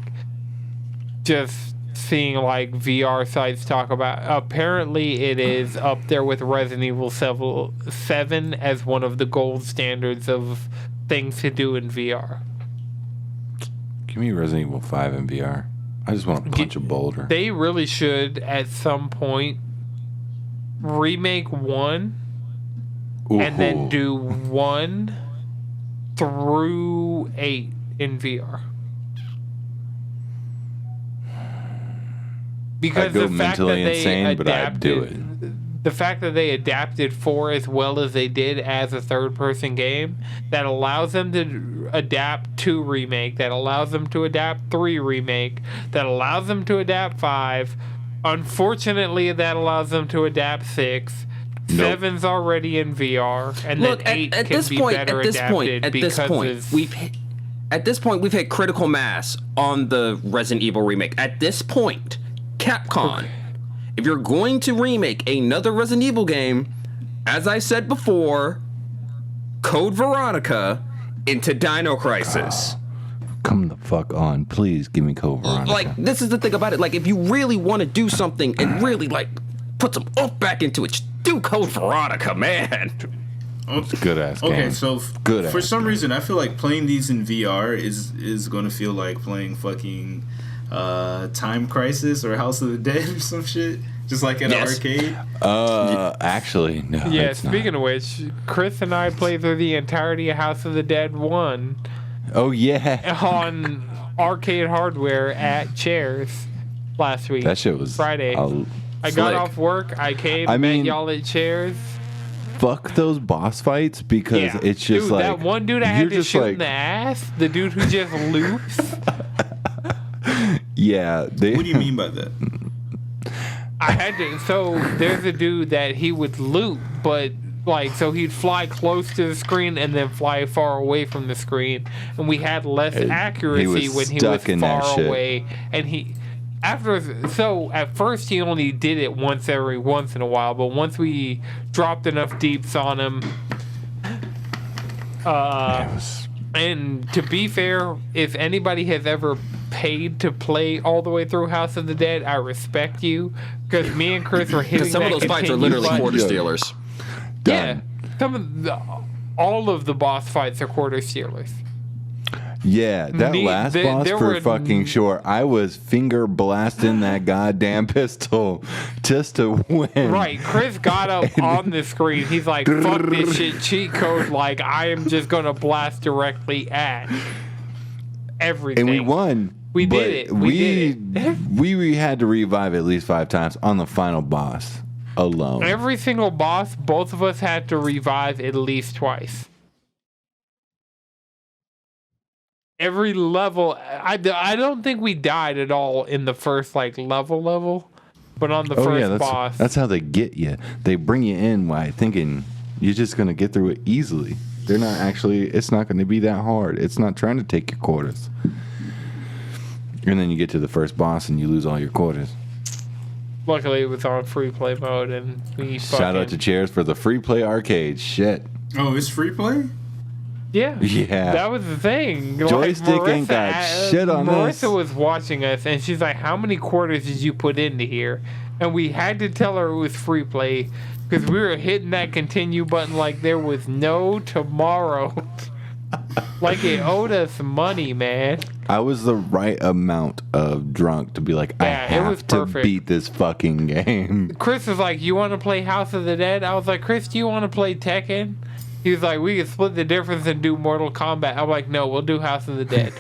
just seeing like VR sites talk about, apparently it is up there with Resident Evil 7 as one of the gold standards of things to do in VR. Give me Resident Evil 5 in VR. I just want to punch a boulder. They really should at some point remake 1 and then do 1 through 8 in VR. Because I'd go the fact that mentally they insane, but I'd do it. the fact that they adapted 4 as well as they did as a third-person game, that allows them to adapt 2 remake, that allows them to adapt 3 remake, that allows them to adapt 5. Unfortunately, that allows them to adapt 6. Nope. 7's already in VR, and then 8 can be better adapted because at this point we've hit critical mass on the Resident Evil remake. At this point, Capcom, if you're going to remake another Resident Evil game, as I said before, Code Veronica into Dino Crisis. Come the fuck on. Please give me Code Veronica. Like, this is the thing about it. Like, if you really want to do something and really, like, put some oomph back into it, just do Code Veronica, man. It's a good-ass game. Okay, so for some reason, I feel like playing these in VR is going to feel like playing fucking Time Crisis or House of the Dead or some shit. Just like at an arcade. Actually, no. Yeah, speaking of which, Chris and I played through the entirety of House of the Dead 1. Oh, yeah. On arcade hardware at Chairs last week. That shit was Friday. I got off work. I came, met y'all at Chairs. Fuck those boss fights because it's just dude, like... that one dude I had to shoot in the ass, the dude who just loops. Yeah. What do you mean by that? I had to... So, there's a dude that he would loop, but... Like, so he'd fly close to the screen and then fly far away from the screen. And we had less accuracy when he was far away. And at first he only did it once in a while. But once we dropped enough deeps on him, and to be fair, if anybody has ever paid to play all the way through House of the Dead, I respect you. Because me and Chris were hitting some of those fights are literally quarter stealers. Done. Yeah, all of the boss fights are quarter stealers. Yeah, that last boss for fucking sure. I was finger blasting that goddamn pistol just to win. Right, Chris got up on the screen. He's like, "Fuck this shit, cheat code!" Like I am just gonna blast directly at everything. And we won. We did it. We had to revive at least 5 times on the final boss. Alone. Every single boss, both of us had to revive at least twice. Every level, I don't think we died at all in the first level, but on the first boss. That's how they get you. They bring you in by thinking you're just gonna get through it easily. They're not actually. It's not going to be that hard. It's not trying to take your quarters. And then you get to the first boss and you lose all your quarters. Luckily, it was on free play mode, and we shout out to Chairs for the free play arcade. Shit. Oh, it's free play? Yeah. Yeah. That was the thing. Joystick ain't got shit on this. Marissa was watching us, and she's like, "How many quarters did you put into here?" And we had to tell her it was free play because we were hitting that continue button like there was no tomorrow. Like it owed us money, man. I was the right amount of drunk to be like, I have to beat this fucking game. Chris was like, "You want to play House of the Dead?" I was like, "Chris, do you want to play Tekken?" He was like, "We can split the difference and do Mortal Kombat." I'm like, "No, we'll do House of the Dead."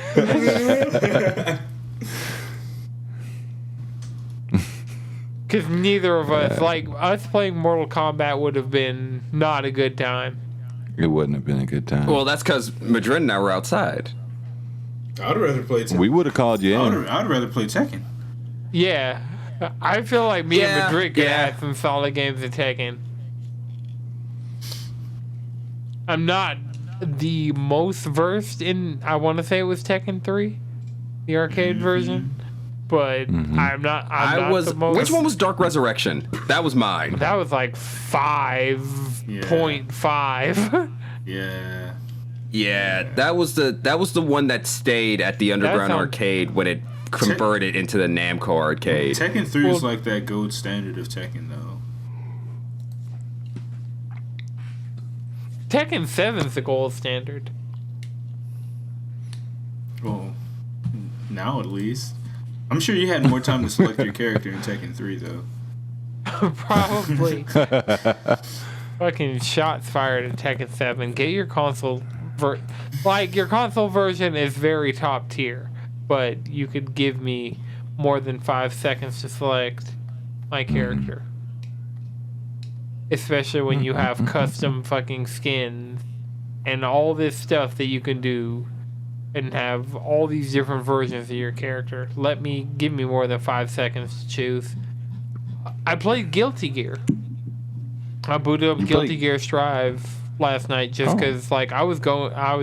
Because neither of us, us playing Mortal Kombat would have been not a good time. It wouldn't have been a good time. Well, that's because Madrid and I were outside. I'd rather play Tekken. We would have called you in. I'd rather play Tekken. Yeah. I feel like me and Madrid could have some solid games of Tekken. I'm not the most versed in, I want to say it was Tekken 3, the arcade version. But I'm not the most. Which one was Dark Resurrection? That was mine. That was like 5.5. Yeah. Yeah, that was the one that stayed at the Underground Arcade when it converted into the Namco arcade. Tekken 3 is like that gold standard of Tekken, though. Tekken 7's the gold standard. Well, now at least. I'm sure you had more time to select your character in Tekken 3, though. Probably. Fucking shots fired in Tekken 7. Get your console... your console version is very top tier, but you could give me more than 5 seconds to select my character. especially when you have custom fucking skins and all this stuff that you can do and have all these different versions of your character. Give me more than 5 seconds to choose. I played Guilty Gear. I booted up Guilty Gear Strive last night just because, like, I was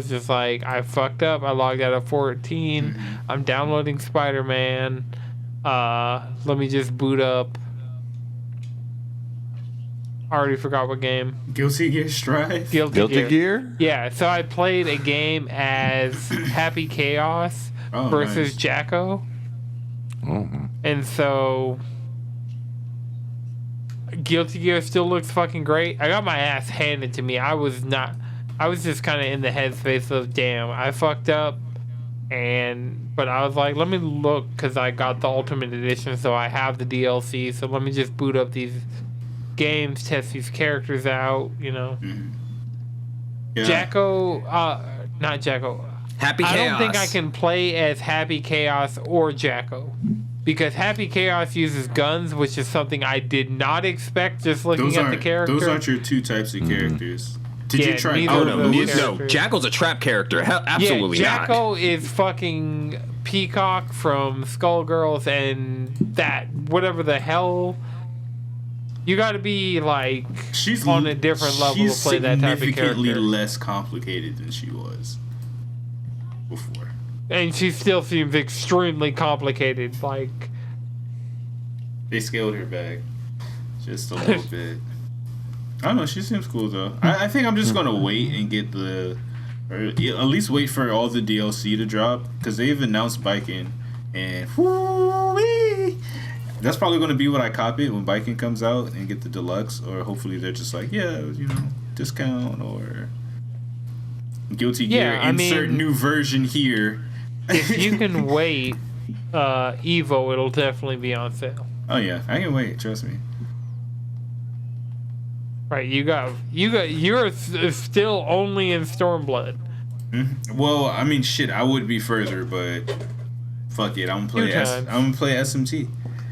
just like, I fucked up. I logged out of 14. I'm downloading Spider-Man. Let me just boot up. I already forgot what game. Guilty Gear Strive? Guilty Gear? Yeah, so I played a game as Happy Chaos versus Jacko. Oh. And so Guilty Gear still looks fucking great. I got my ass handed to me. I was just kind of in the headspace of, damn, I fucked up. But I was like, let me look, because I got the Ultimate Edition, so I have the DLC, so let me just boot up these games, test these characters out, you know. Yeah. Jacko, not Jacko. Happy Chaos. I don't think I can play as Happy Chaos or Jacko, because Happy Chaos uses guns, which is something I did not expect just looking at the character. Those aren't your two types of characters. Did you try? Oh no, Jacko's a trap character. Hell, absolutely not. Jacko is fucking Peacock from Skullgirls and that whatever the hell. You got to be like on a different level to play that type of character. She's significantly less complicated than she was before, and she still seems extremely complicated. Like they scaled her back just a little bit. I don't know. She seems cool though. I think I'm just gonna wait and get or at least wait for all the DLC to drop, because they've announced biking, and whoo-wee, that's probably gonna be what I cop it when biking comes out and get the deluxe, or hopefully they're just like, yeah, you know, discount or Guilty Gear insert new version here. If you can wait, Evo, it'll definitely be on sale. Oh yeah, I can wait. Trust me. Right, you're still only in Stormblood. Mm-hmm. Well, I mean, shit, I would be further, but fuck it, I'm gonna play SMT.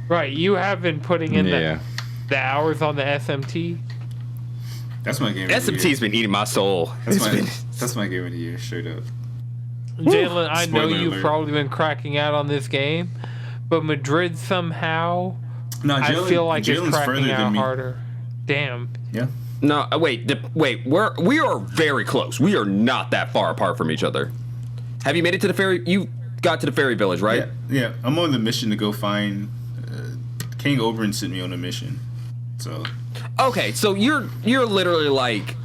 Right, you have been putting in the hours on the SMT. That's my game. SMT's been eating my soul. That's my game of the year, straight up. Jalen, I know you've probably been cracking out on this game, but Madrid somehow, I feel like it's cracking out harder. Damn. Yeah. No, wait. We are very close. We are not that far apart from each other. Have you made it to the ferry? You got to the ferry village, right? Yeah. I'm on the mission to go find. King Oberyn sent me on a mission. So. Okay, so you're literally like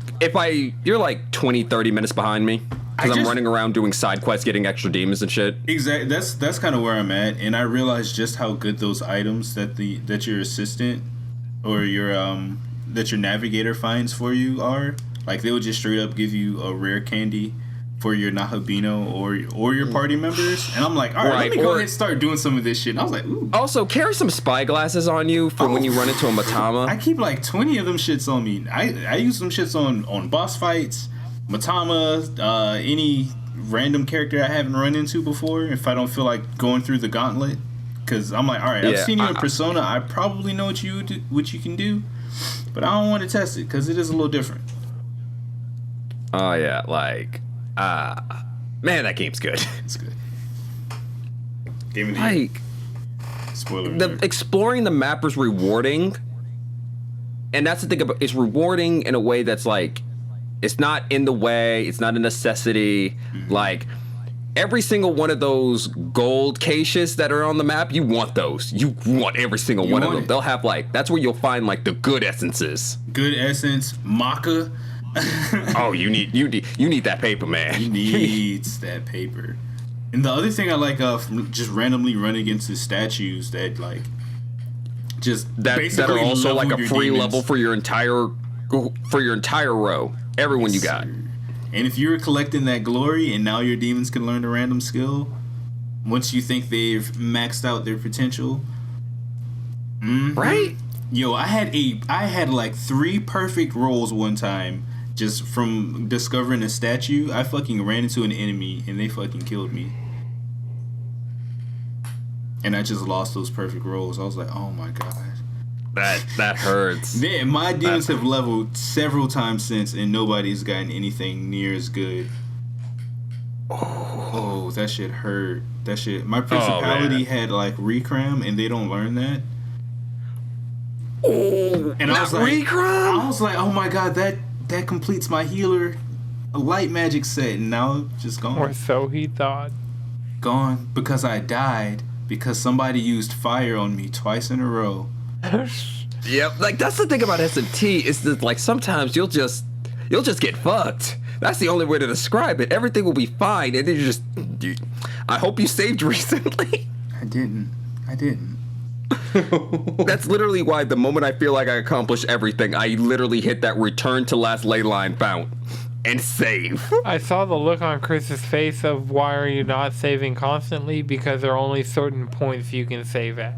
you're like 20, 30 minutes behind me. Because I'm running around doing side quests, getting extra demons and shit. Exactly. That's kind of where I'm at, and I realized just how good those items that your assistant or your that your navigator finds for you are. Like, they would just straight up give you a rare candy for your Nahabino or your party members, and I'm like, all right, let me go ahead and start doing some of this shit. And I was like, ooh. Also, carry some spy glasses on you for when you run into a Matama. I keep like 20 of them shits on me. I use some shits on boss fights, Matama, any random character I haven't run into before, if I don't feel like going through the gauntlet. Because I'm like, all right, I've seen you in Persona. I probably know what you can do, but I don't want to test it because it is a little different. Oh yeah, like, man, that game's good. It's good. Game of the year. Spoiler. Exploring the map is rewarding, and that's the thing about it's rewarding in a way that's like, it's not in the way, it's not a necessity. Mm-hmm. Like, every single one of those gold caches that are on the map, you want those. You want every single one of them. They'll have like, that's where you'll find like the good essences. Good essence, maca. Oh, you need that paper, man. He needs that paper. And the other thing I like, just randomly running into statues that like just that are also like a free demons. Level for your entire row. Everyone you got. And if you're collecting that glory and now your demons can learn a random skill, once you think they've maxed out their potential. Mm-hmm. Right? Yo, I had like 3 perfect rolls one time just from discovering a statue. I fucking ran into an enemy and they fucking killed me. And I just lost those perfect rolls. I was like, oh my god. That hurts. Yeah, my demons have leveled several times since, and nobody's gotten anything near as good. Oh, that shit hurt. That shit. My principality had like recram, and they don't learn that. Oh, and I was like, oh my god, that completes my healer light magic set, and now it's just gone. Or so he thought. Gone because I died because somebody used fire on me twice in a row. Yep, like that's the thing about SMT is that like sometimes you'll just get fucked. That's the only way to describe it. Everything will be fine, and then I hope you saved recently. I didn't. That's literally why the moment I feel like I accomplished everything, I literally hit that return to last ley line fount and save. I saw the look on Chris's face of why are you not saving constantly, because there are only certain points you can save at.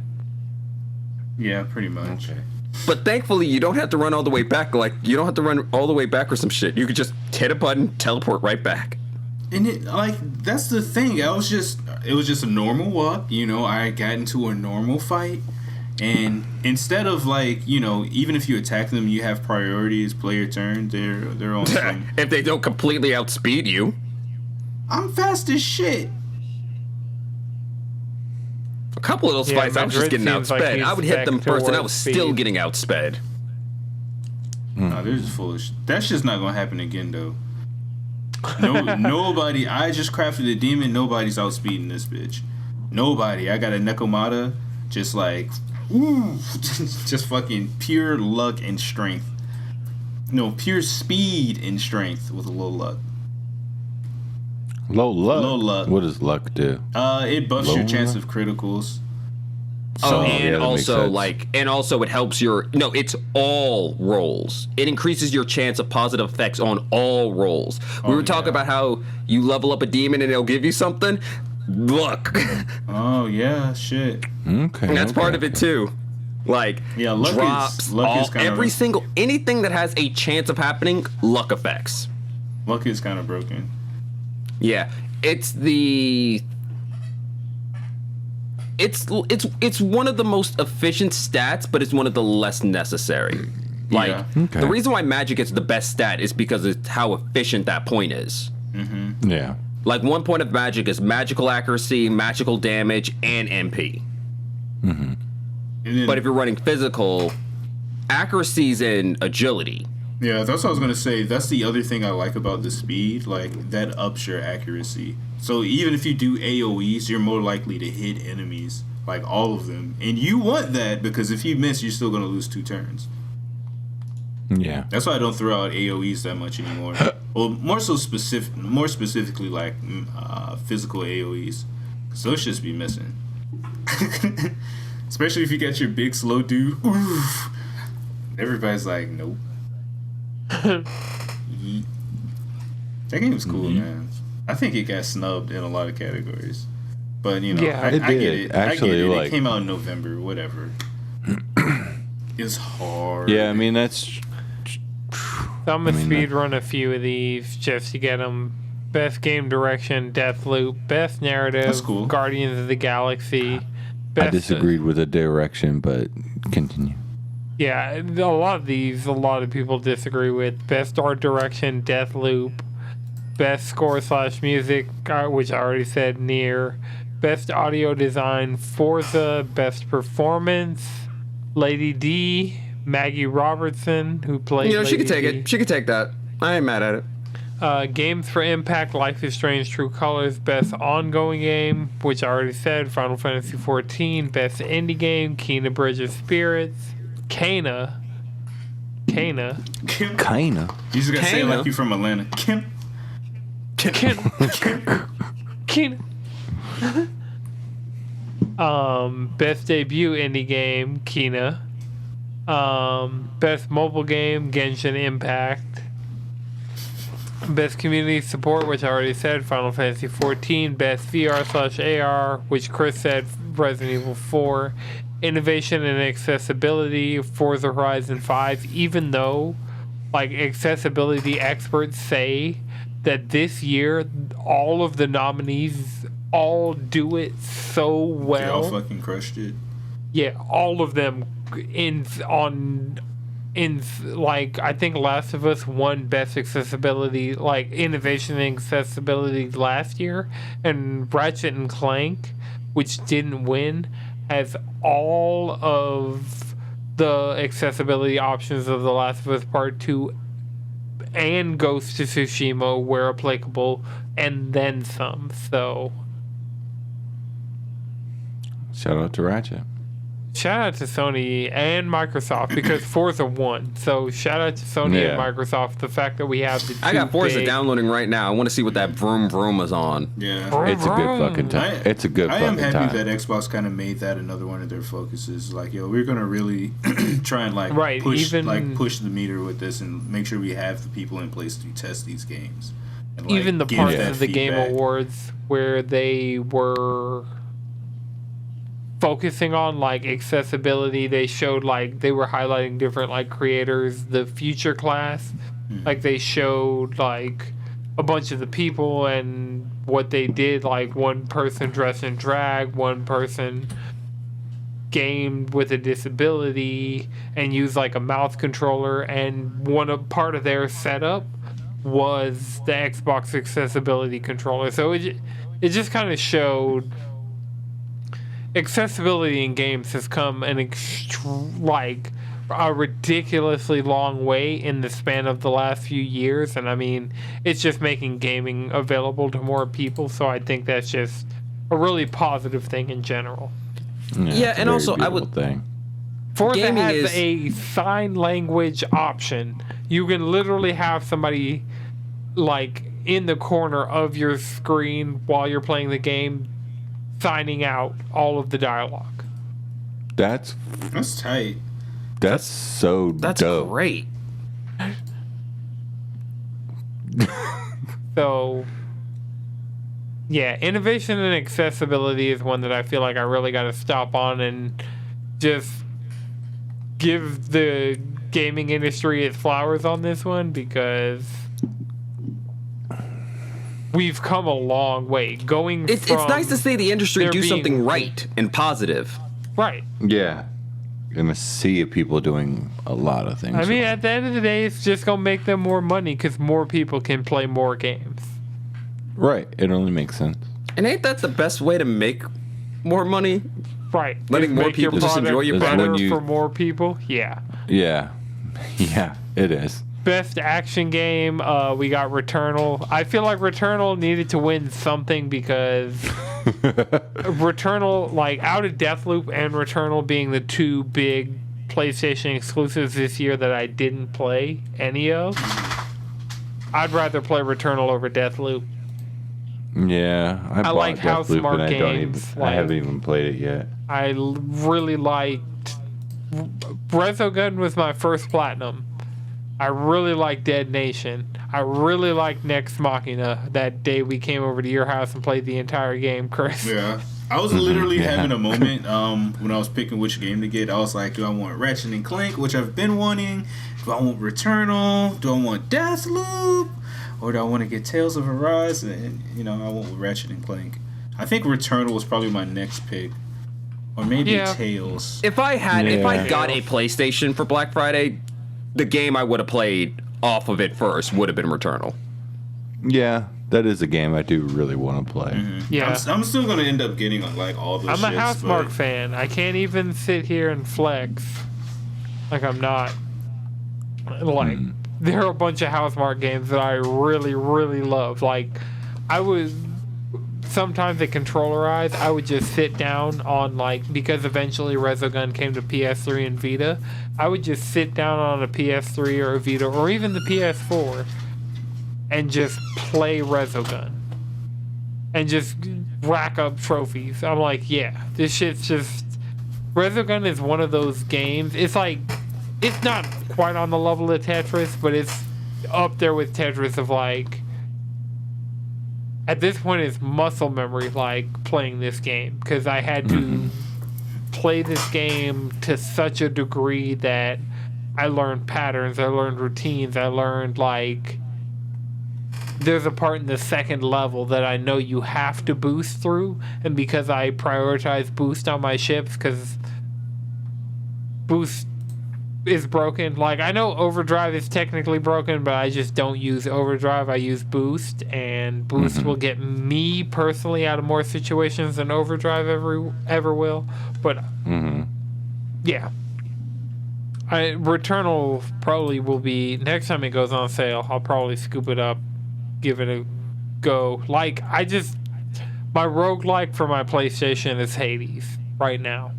Yeah, pretty much. Okay. But thankfully, you don't have to run all the way back. Like, you don't have to run all the way back or some shit. You could just hit a button, teleport right back. And that's the thing. It was just a normal walk. I got into a normal fight. And instead of even if you attack them, you have priorities, play your turn, they're on some... If they don't completely outspeed you. I'm fast as shit. A couple of those fights, I was just getting outsped. Like I would hit them first, and I was still getting outsped. No, they're just foolish. That's just not gonna happen again, though. No, nobody. I just crafted a demon. Nobody's outspeeding this bitch. Nobody. I got a Nekomata. Just like, ooh, just fucking pure luck and strength. No, pure speed and strength with a little luck. Low luck. What does luck do? It buffs your chance of criticals. And also it helps it's all rolls. It increases your chance of positive effects on all rolls. We were talking about how you level up a demon and it'll give you something. Luck. Oh yeah, shit. Okay. And that's part of it too. Like luck drops, is kind of anything that has a chance of happening, luck effects. Luck is kind of broken. Yeah, it's one of the most efficient stats, but it's one of the less necessary. The reason why magic is the best stat is because it's how efficient that point is. Mm-hmm. Yeah. Like 1 point of magic is magical accuracy, magical damage, and MP. Mm-hmm. But if you're running physical, accuracy's in agility. Yeah, that's what I was gonna say. That's the other thing I like about the speed. Like that ups your accuracy. So even if you do AoEs, you're more likely to hit enemies, like all of them. And you want that because if you miss, you're still gonna lose 2 turns. Yeah. That's why I don't throw out AoEs that much anymore. Well, more specifically, like physical AoEs. So those just be missing. Especially if you got your big slow dude. Oof. Everybody's like, nope. That game's cool, man. I think it got snubbed in a lot of categories. But, I get it. Actually, it came out in November, whatever. It's hard. Yeah, I mean, that's... So I'm going to speed run a few of these just to get them. Best game direction, Deathloop. Best narrative, That's cool. Guardians of the Galaxy. I disagreed with the direction, but continue. Yeah, a lot of people disagree with. Best art direction, Deathloop. Best score / music, which I already said, Nier. Best audio design, Forza. Best performance, Lady D. Maggie Robertson, who played Lady she could take D. it. She could take that. I ain't mad at it. Games for Impact, Life is Strange, True Colors. Best ongoing game, which I already said, Final Fantasy XIV. Best indie game, Kena Bridge of Spirits. Kena. Kinda. You just gotta say it like you from Atlanta. Best debut indie game, Kena. Best mobile game, Genshin Impact. Best community support, which I already said, Final Fantasy XIV. Best VR/AR, which Chris said, Resident Evil 4. Innovation and accessibility, Forza Horizon 5, even though accessibility experts say that this year all of the nominees all do it so well. They all fucking crushed it. yeah, all of them like, I think Last of Us won best accessibility, like innovation and accessibility last year, and Ratchet and Clank, which didn't win, has all of the accessibility options of The Last of Us Part 2 and Ghost of Tsushima where applicable, and then some. So shout out to Ratchet. shout out to Sony and Microsoft because Forza won. So shout out to Sony and Microsoft. The fact that we have the two I got Forza downloading right now. I want to see what that vroom vroom is on. Yeah, it's a good fucking time. It's a good fucking time. I am happy that Xbox kind of made that another one of their focuses. Like, yo, we're gonna really try and push the meter with this and make sure we have the people in place to test these games. And, even the parts of the Game Awards where they were focusing on like accessibility, they showed like they were highlighting different like creators, the future class. Like they showed like a bunch of the people and what they did, like one person dressed in drag, one person gamed with a disability and used like a mouse controller, and part of their setup was the Xbox accessibility controller. So it just kind of showed accessibility in games has come a ridiculously long way in the span of the last few years, and I mean, it's just making gaming available to more people, so I think that's just a really positive thing in general. Yeah, and also I would think Forza has a sign language option. You can literally have somebody like in the corner of your screen while you're playing the game signing out all of the dialogue. That's tight. That's so that's dope. Great. So yeah, innovation and accessibility is one that I feel like I really got to stop on and just give the gaming industry its flowers on this one, because we've come a long way. It's nice to see the industry do something right and positive. Right. Yeah. In a sea of people doing a lot of things. I mean, at the end of the day, it's just going to make them more money because more people can play more games. Right. It only makes sense. And ain't that the best way to make more money? Right. Letting more people just enjoy your product for more people? Yeah. Yeah. Yeah, it is. Best action game, we got Returnal. I feel like Returnal needed to win something because Returnal, like out of Deathloop and Returnal being the two big PlayStation exclusives this year that I didn't play any of, I'd rather play Returnal over Deathloop. Yeah, I like how smart games. I haven't even played it yet. I really liked Resogun was my first platinum. I really like Dead Nation. I really like Nex Machina. That day we came over to your house and played the entire game, Chris. Yeah. I was literally having a moment when I was picking which game to get. I was like, do I want Ratchet and Clank, which I've been wanting? Do I want Returnal? Do I want Deathloop? Or do I want to get Tales of Arise? And, I want Ratchet and Clank. I think Returnal was probably my next pick. Or maybe Tales. If I got a PlayStation for Black Friday, the game I would have played off of it first would have been Returnal. Yeah, that is a game I do really want to play. Mm-hmm. Yeah, I'm still going to end up getting like all those. I'm a Housemarque fan. I can't even sit here and flex like I'm not. Like there are a bunch of Housemarque games that I really, really love. Like I was sometimes at Controllerize, I would just sit down on because eventually Resogun came to PS3 and Vita. I would just sit down on a PS3 or a Vita or even the PS4 and just play Resogun and just rack up trophies. I'm like, yeah, this shit's just... Resogun is one of those games. It's it's not quite on the level of Tetris, but it's up there with Tetris of at this point it's muscle memory playing this game, because I had to play this game to such a degree that I learned patterns, I learned routines, I learned there's a part in the second level that I know you have to boost through, and because I prioritize boost on my ships, because boost is broken. Like, I know overdrive is technically broken, but I just don't use overdrive. I use boost, and boost will get me personally out of more situations than overdrive ever will. But yeah, Returnal probably will be next time it goes on sale. I'll probably scoop it up, give it a go. Like, my roguelike for my PlayStation is Hades right now.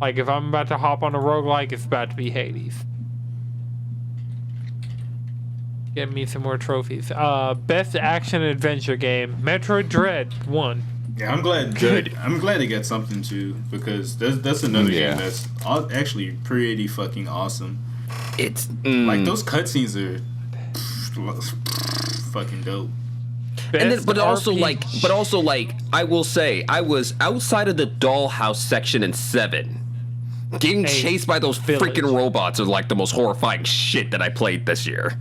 Like, if I'm about to hop on a roguelike, it's about to be Hades. Get me some more trophies. Best action adventure game, Metroid Dread 1. Yeah, I'm glad. I'm glad they got something too, because that's another game that's actually pretty fucking awesome. It's like those cutscenes are fucking dope. But also like I will say, I was outside of the dollhouse section in 7. Getting chased by those freaking robots are like the most horrifying shit that I played this year.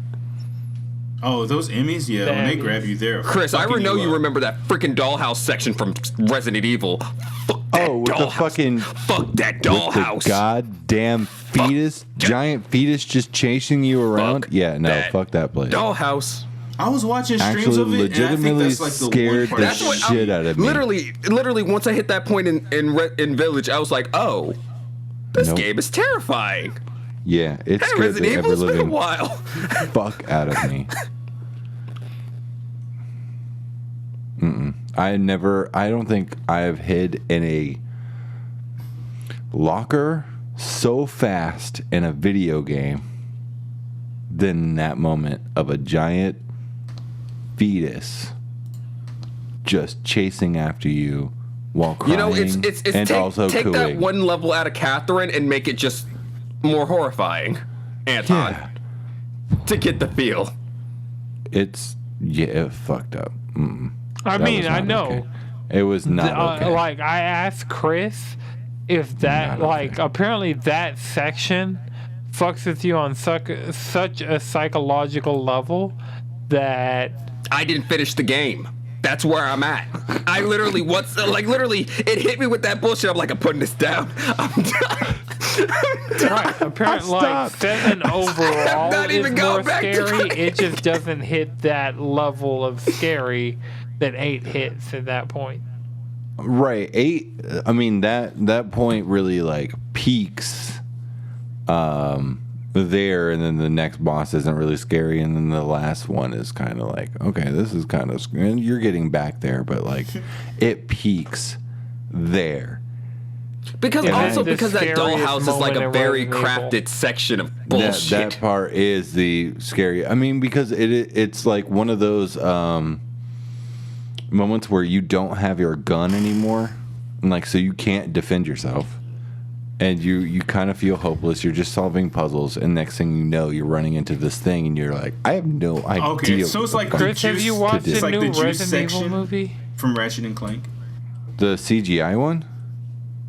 Oh, those Emmys? Yeah, when they grab you there. Chris, I know you remember that freaking dollhouse section from Resident Evil. Fuck that dollhouse. Fuck that dollhouse. With the goddamn fetus, giant fetus just chasing you around. Fuck that place. Dollhouse. I was watching streams of it, and I think that's like the scared one part. the shit out of me. Literally, once I hit that point in Village, I was like, oh, this game is terrifying. Yeah, it scared Resident the Evil's been a ever-living while. fuck out of me. I don't think I've hid in a locker so fast in a video game than that moment of a giant fetus just chasing after you while crying. You know, it's also take that cooing. one level out of Catherine and make it just more horrifying, Anton. Yeah. To get the feel. It fucked up. I mean, I know. Okay. It was not okay. Like, I asked Chris if that, apparently that section fucks with you on such a psychological level that... I didn't finish the game. That's where I'm at. I literally, it hit me with that bullshit. I'm like, I'm putting this down. I'm done. Right, apparently, like, 7 overall is more scary. It just doesn't hit that level of scary that 8 hits at that point. Right, 8. I mean, that point really like peaks there, and then the next boss isn't really scary, and then the last one is kind of like, okay, this is kind of scary. And you're getting back there, but like it peaks there. Because because that dollhouse is like a very crafted section of bullshit. That part is the scary. I mean, because it's like one of those moments where you don't have your gun anymore, and like so you can't defend yourself, and you kind of feel hopeless. You're just solving puzzles, and next thing you know, you're running into this thing, and you're like, I have no idea. Okay, so it's like Chris, have you watched the new Resident Evil movie from Ratchet and Clank? The CGI one?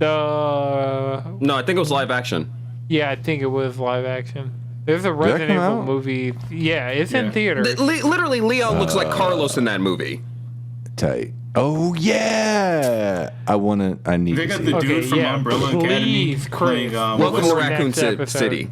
No, I think it was live action. Yeah, I think it was live action. There's a Resident Evil movie. Yeah, it's in theaters. Literally, Leon looks like Carlos in that movie. Tight. Oh yeah, I need. They to got see the dude from Umbrella Academy playing. Welcome to Raccoon City.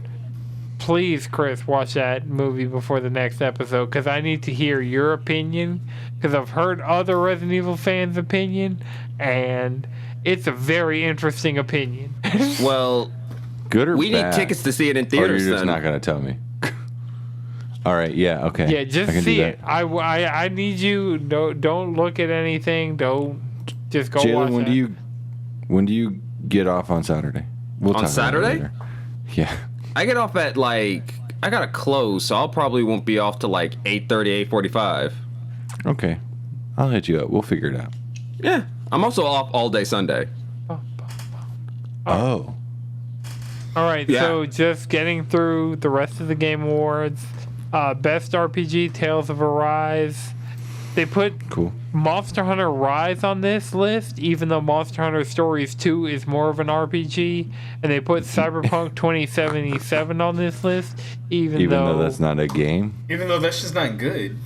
Please, Chris, watch that movie before the next episode, because I need to hear your opinion, because I've heard other Resident Evil fans' opinion, and it's a very interesting opinion. Well, good or we bad? need tickets to see it in theaters. Or you're just not going to tell me. All right. Yeah. Okay. Yeah. Just see it. I need you. Don't look at anything. Don't just go Jalen, watch it. When do you get off on Saturday? We'll on talk Saturday? About it later. Yeah. I get off at I gotta close, so I'll probably won't be off till 8:30, 8:45. Okay. I'll hit you up. We'll figure it out. Yeah. I'm also off all day Sunday. Oh. All right. Yeah. So just getting through the rest of the Game Awards. Best RPG, Tales of Arise. They put Monster Hunter Rise on this list, even though Monster Hunter Stories 2 is more of an RPG. And they put Cyberpunk 2077 on this list, even though that's not a game. Even though that's just not good.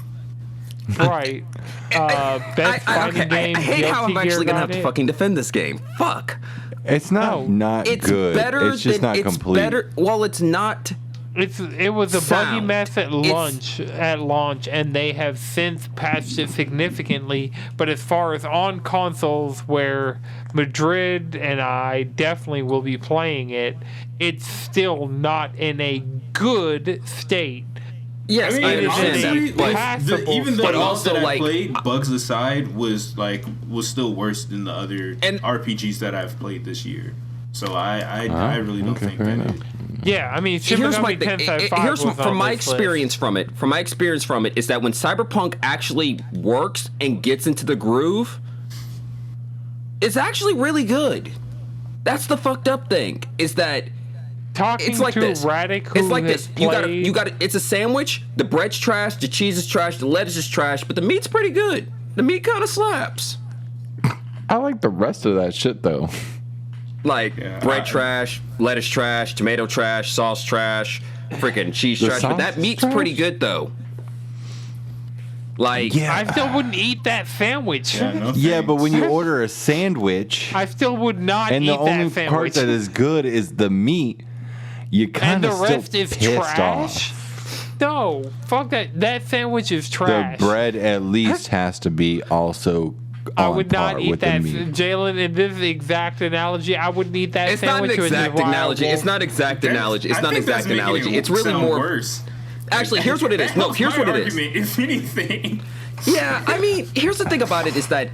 Right. Best fighting game. I hate how I'm actually going to have to fucking defend this game. Fuck. It's not It's good. better. It's just not complete. Better. Well, it's not. It was a buggy mess at launch, and they have since patched it significantly. But as far as on consoles, where Madrid and I definitely will be playing it, it's still not in a good state. Yes, I understand honestly, that. But even the but ones also that I like played, bugs aside, was still worse than the other RPGs that I've played this year. So I really don't think that. Yeah, I mean, here's my thing. From my experience from it is that when Cyberpunk actually works and gets into the groove, it's actually really good. That's the fucked up thing. Is that it's like this. It's like this. You got it's a sandwich. The bread's trash. The cheese is trash. The lettuce is trash. But the meat's pretty good. The meat kind of slaps. I like the rest of that shit though. Like bread trash, lettuce trash, tomato trash, sauce trash, freaking cheese trash. But that meat's pretty good though. Like I still wouldn't eat that sandwich. Yeah, but when you order a sandwich, I still would not eat that sandwich. And the only part that is good is the meat. You kind of still rest is trash. No, fuck that. That sandwich is trash. The bread at least has to be also. I would not eat that, Jalen. In this exact analogy, I wouldn't eat that sandwich. It's not an exact analogy. It's not exact analogy. It's not exact analogy. It's really more worse. Actually, here's what it is. No, here's what it is. If anything. Yeah, I mean, here's the thing about it is that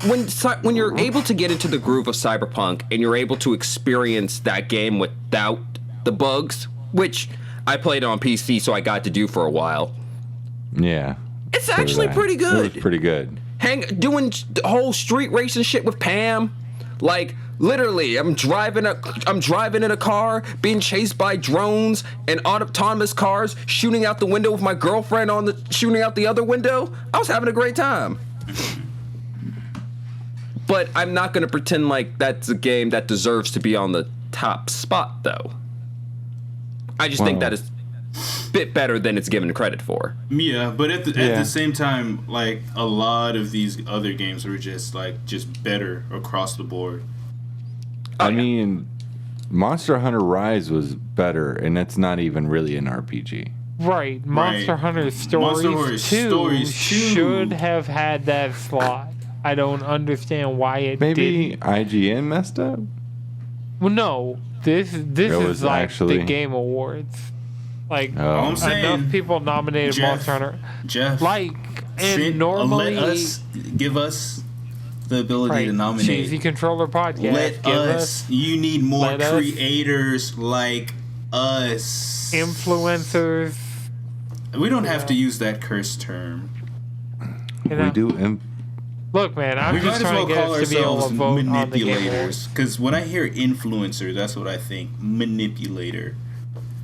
when you're able to get into the groove of Cyberpunk and you're able to experience that game without the bugs, which I played on PC, so I got to do for a while. Yeah, it's actually pretty good. It was pretty good. Doing the whole street racing shit with Pam, like literally, I'm driving in a car, being chased by drones and autonomous cars, shooting out the window with my girlfriend shooting out the other window. I was having a great time. But I'm not gonna pretend like that's a game that deserves to be on the top spot, though. I just think that is a bit better than it's given credit for. Yeah, but at the same time, like a lot of these other games were just better across the board. I mean, Monster Hunter Rise was better, and that's not even really an RPG. Right. Monster Hunter Stories 2 should have had that slot. I don't understand why it didn't. Maybe IGN messed up? Well, no. This is like the Game Awards. Like, enough people nominated Monster Hunter. Jeff, normally give us the ability to nominate. Cheesy Controller Podcast. You need more creators like us. Influencers. We don't have to use that cursed term. We do. Look, man, I'm just trying to get us to be able to vote manipulators. Because when I hear influencer, that's what I think. Manipulator.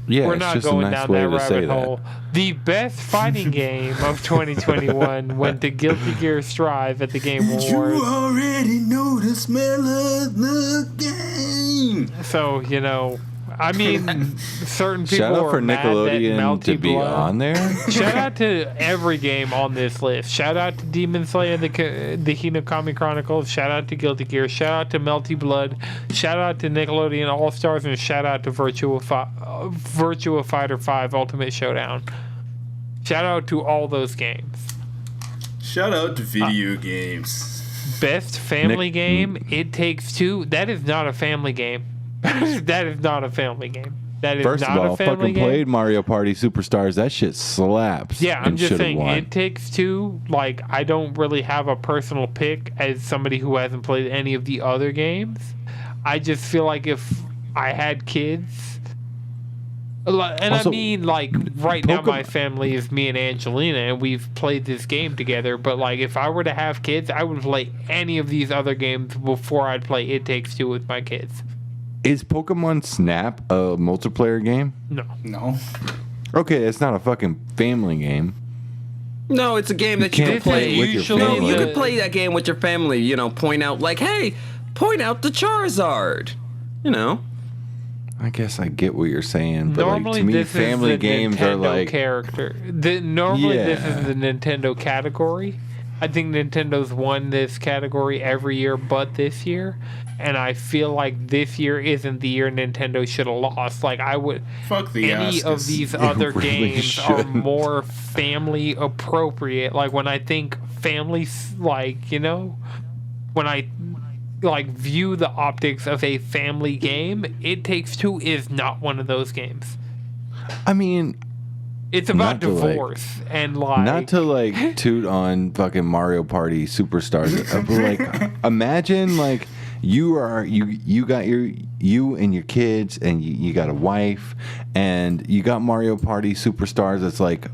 Yeah, we're not going down that rabbit hole. The best fighting game of 2021 went to Guilty Gear Strive at the Game Awards. You already know the smell of the game. So, I mean, certain people shout out for mad Nickelodeon that to be on there. Shout out to every game on this list. Shout out to Demon Slayer, the Hinokami Chronicles. Shout out to Guilty Gear. Shout out to Melty Blood. Shout out to Nickelodeon All Stars, and shout out to Virtua Fighter 5 Ultimate Showdown. Shout out to all those games. Shout out to video games. Best family game, It Takes Two. That is not a family game. That is not a family game. That is First not of all, a family fucking game. Played Mario Party Superstars. That shit slaps. Yeah, I'm just saying, It Takes Two. Like, I don't really have a personal pick as somebody who hasn't played any of the other games. I just feel like if I had kids, and also, I mean, like, right now my family is me and Angelina, and we've played this game together. But like, if I were to have kids, I would play any of these other games before I'd play It Takes Two with my kids. Is Pokemon Snap a multiplayer game? No. Okay, it's not a fucking family game. No, it's a game that you can play with your family. No, you could play that game with your family. Point out like, hey, point out the Charizard. I guess I get what you're saying, but normally to me, this family is the games Nintendo are like character. Normally, this is the Nintendo category. I think Nintendo's won this category every year, but this year, and I feel like this year isn't the year Nintendo should have lost. Like, I would... Fuck the any Oscars. of these other really games are shouldn't. more family appropriate. Like, when I think family, like, you know, when I like view the optics of a family game, It Takes Two is not one of those games. I mean, It's about Not to, like- divorce and like not to like toot on fucking Mario Party Superstars, but like imagine like you got you and your kids and you got a wife and you got Mario Party Superstars that's like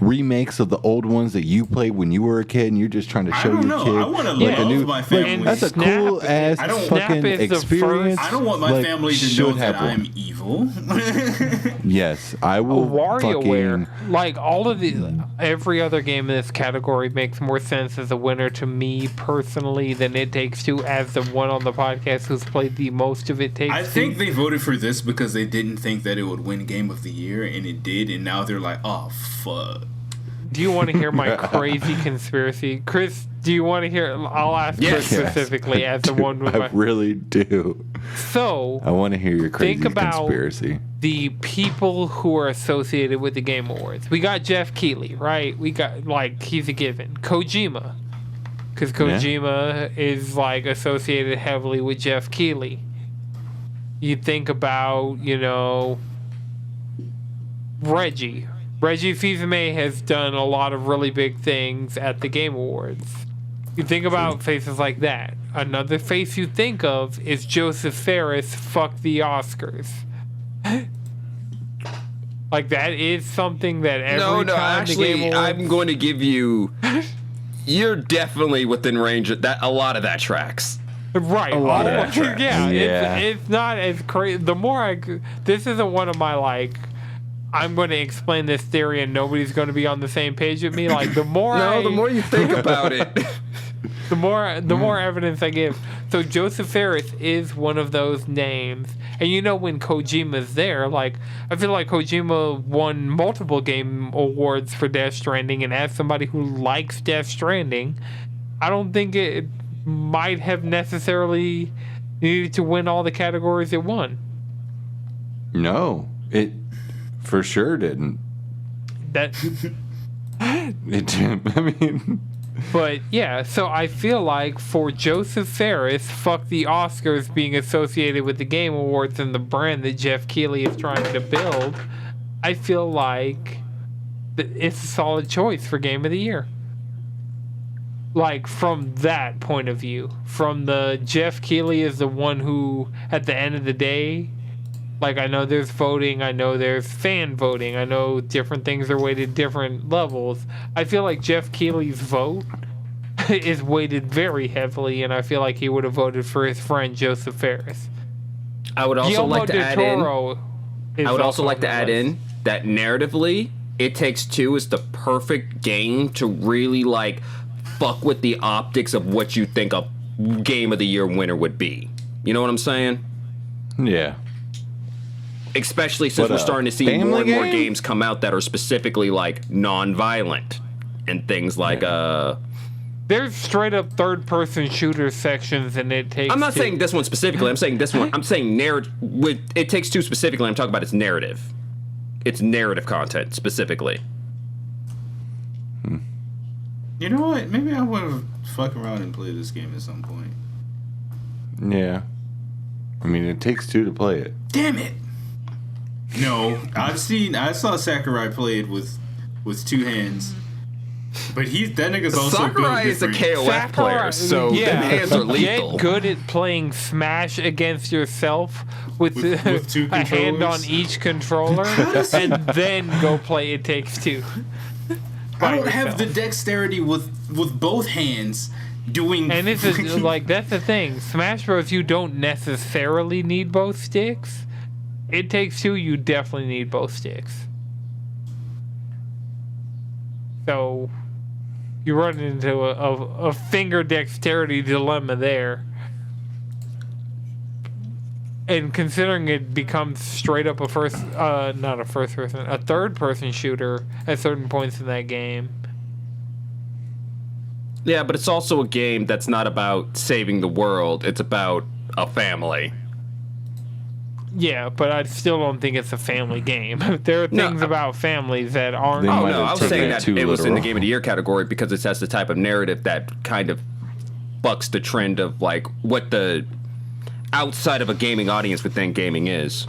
remakes of the old ones that you played when you were a kid and you're just trying to I show don't your know. kid I want to like love my family. that's a Snap- cool ass I don't- fucking Snap is the experience. first- I don't want my like, family to should know that have one. I'm evil. Yes, I will WarioWare, fucking like all of the every other game in this category makes more sense as a winner to me personally than It Takes Two as the one on the podcast who's played the most of It Takes I Two. think they voted for this because they didn't think that it would win Game of the Year, and it did, and now they're like, oh, fuck. Do you want to hear my crazy conspiracy, Chris? Do you want to hear? I'll ask Chris Yes. specifically as the one with I my. really do. So I want to hear your crazy think about conspiracy. the people who are associated with the Game Awards. We got Jeff Keighley, right? We got like he's a given. Kojima, because Kojima is like associated heavily with Jeff Keighley. You think about Reggie. Reggie Fils-Aimé has done a lot of really big things at the Game Awards. You think about faces like that. Another face you think of is Joseph Ferris, fuck the Oscars. Like, that is something that every time the Game actually, Awards... I'm going to give you. You're definitely within range of that. A lot of that tracks. Right. lot of that tracks. Yeah, Yeah. It's not as crazy. The more this isn't one of my, like... I'm going to explain this theory and nobody's going to be on the same page with me. Like, the more The more you think about it. the more evidence I give. So Joseph Ferris is one of those names. And when Kojima's there, like, I feel like Kojima won multiple game awards for Death Stranding, and as somebody who likes Death Stranding, I don't think it might have necessarily needed to win all the categories it won. No, it for sure didn't. That It didn't. I mean, But yeah, so I feel like for Joseph Ferris, fuck the Oscars being associated with the Game Awards and the brand that Jeff Keighley is trying to build, I feel like it's a solid choice for Game of the Year. Like, from that point of view. From the Jeff Keighley is the one who, at the end of the day, like, I know there's voting, I know there's fan voting, I know different things are weighted different levels. I feel like Jeff Keighley's vote is weighted very heavily, and I feel like he would have voted for his friend Joseph Ferris. I would also Guillermo like to del add in. Toro is I would also on like to the add list. in that narratively, It Takes Two is the perfect game to really like fuck with the optics of what you think a Game of the Year winner would be. You know what I'm saying? yeah. Especially since What, we're starting to see family more and more game? games come out that are specifically like non-violent and things like There's straight up third person shooter sections and It Takes I'm not Two. saying this one specifically. I'm saying this one. I'm saying narrative. With It Takes Two specifically, I'm talking about its narrative. It's narrative content specifically. You know what? Maybe I want to fuck around and play this game at some point. Yeah. I mean, it takes two to play it. Damn it! No, I saw Sakurai play it with two hands. But that nigga's also Sakurai built is a different. KOF player, so them hands are lethal. Get good at playing Smash against yourself with two a hand on controllers? each controller, and then go play It Takes Two. I don't have the dexterity with both hands doing. And it's like, that's the thing. Smash Bros. You don't necessarily need both sticks. It Takes Two. You definitely need both sticks. So you run into a finger dexterity dilemma there. And considering it becomes straight up a third person shooter at certain points in that game. Yeah, but it's also a game that's not about saving the world. It's about a family. Yeah, but I still don't think it's a family game. There are things about families that aren't. They Oh might no, have I was taken saying it that too it was in the literal. Game of the Year category because it has the type of narrative that kind of bucks the trend of like what the outside of a gaming audience would think gaming is.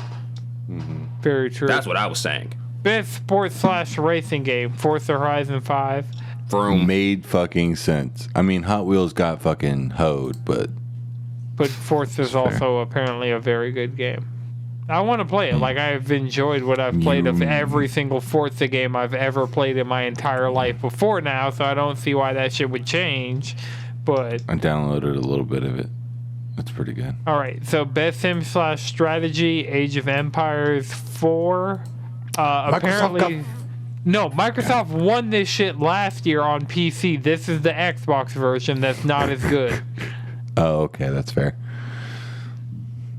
Very true. That's what I was saying. Best sports/racing game: Forza Horizon 5. Vroom. Made fucking sense. I mean, Hot Wheels got fucking hoed, but Forza is also apparently a very good game. I want to play it. Like, I've enjoyed what I've played of every single Forza game I've ever played in my entire life before now, so I don't see why that shit would change. But I downloaded a little bit of it. It's pretty good. all right, so best sim/strategy: Age of Empires 4. Apparently, no, Microsoft won this shit last year on PC. This is the Xbox version that's not as good. Oh, okay, that's fair.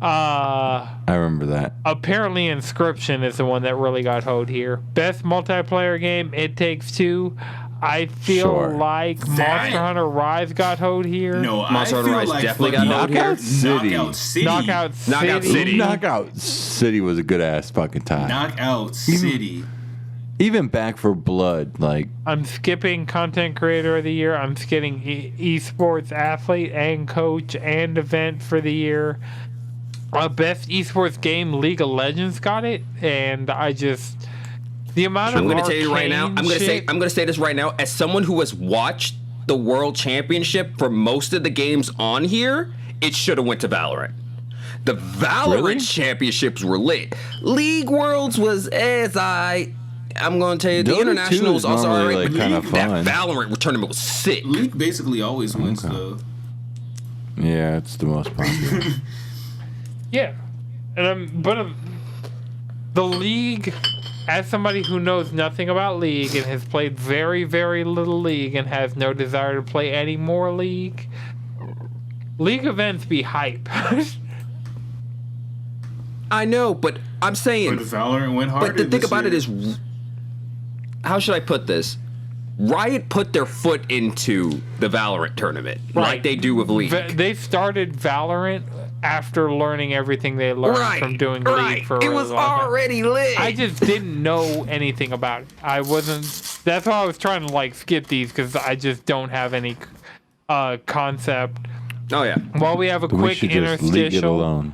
I remember that. Apparently, Inscription is the one that really got hoed here. Best multiplayer game: It Takes Two. I feel Sure. like Monster Hunter Rise got hoed here. No, Monster I Hunter feel Rise like definitely fucking got Knockout City. Knockout City. Knockout City. Knockout City. Knockout City was a good ass fucking time. Knockout City. Even Back for Blood, like I'm skipping Content Creator of the Year. I'm skipping Esports Athlete and Coach and Event for the year. Best Esports Game: League of Legends got it, and I just the amount I'm of going to tell you right now. arcane I'm going to say this right now. As someone who has watched the World Championship for most of the games on here, it should have went to Valorant. The Valorant Really? championships were lit. League Worlds was I'm going to tell you, the Dota 2 international is was also normally, alright. like, but kinda that fun. Valorant tournament was sick. League basically always wins though. yeah, it's the most popular. Yeah, and the League, as somebody who knows nothing about League and has played very, very little League and has no desire to play any more League events be hype. I know, but I'm saying. But Valorant went harder. But the thing this about year. it is, how should I put this? Riot put their foot into the Valorant tournament, like they do with League. They started Valorant after learning everything they learned from doing League for a It really was long time. already lit. I just didn't know anything about it. I wasn't. That's why I was trying to like skip these because I just don't have any concept. Oh yeah. While we have a we quick should just leave it interstitial, alone.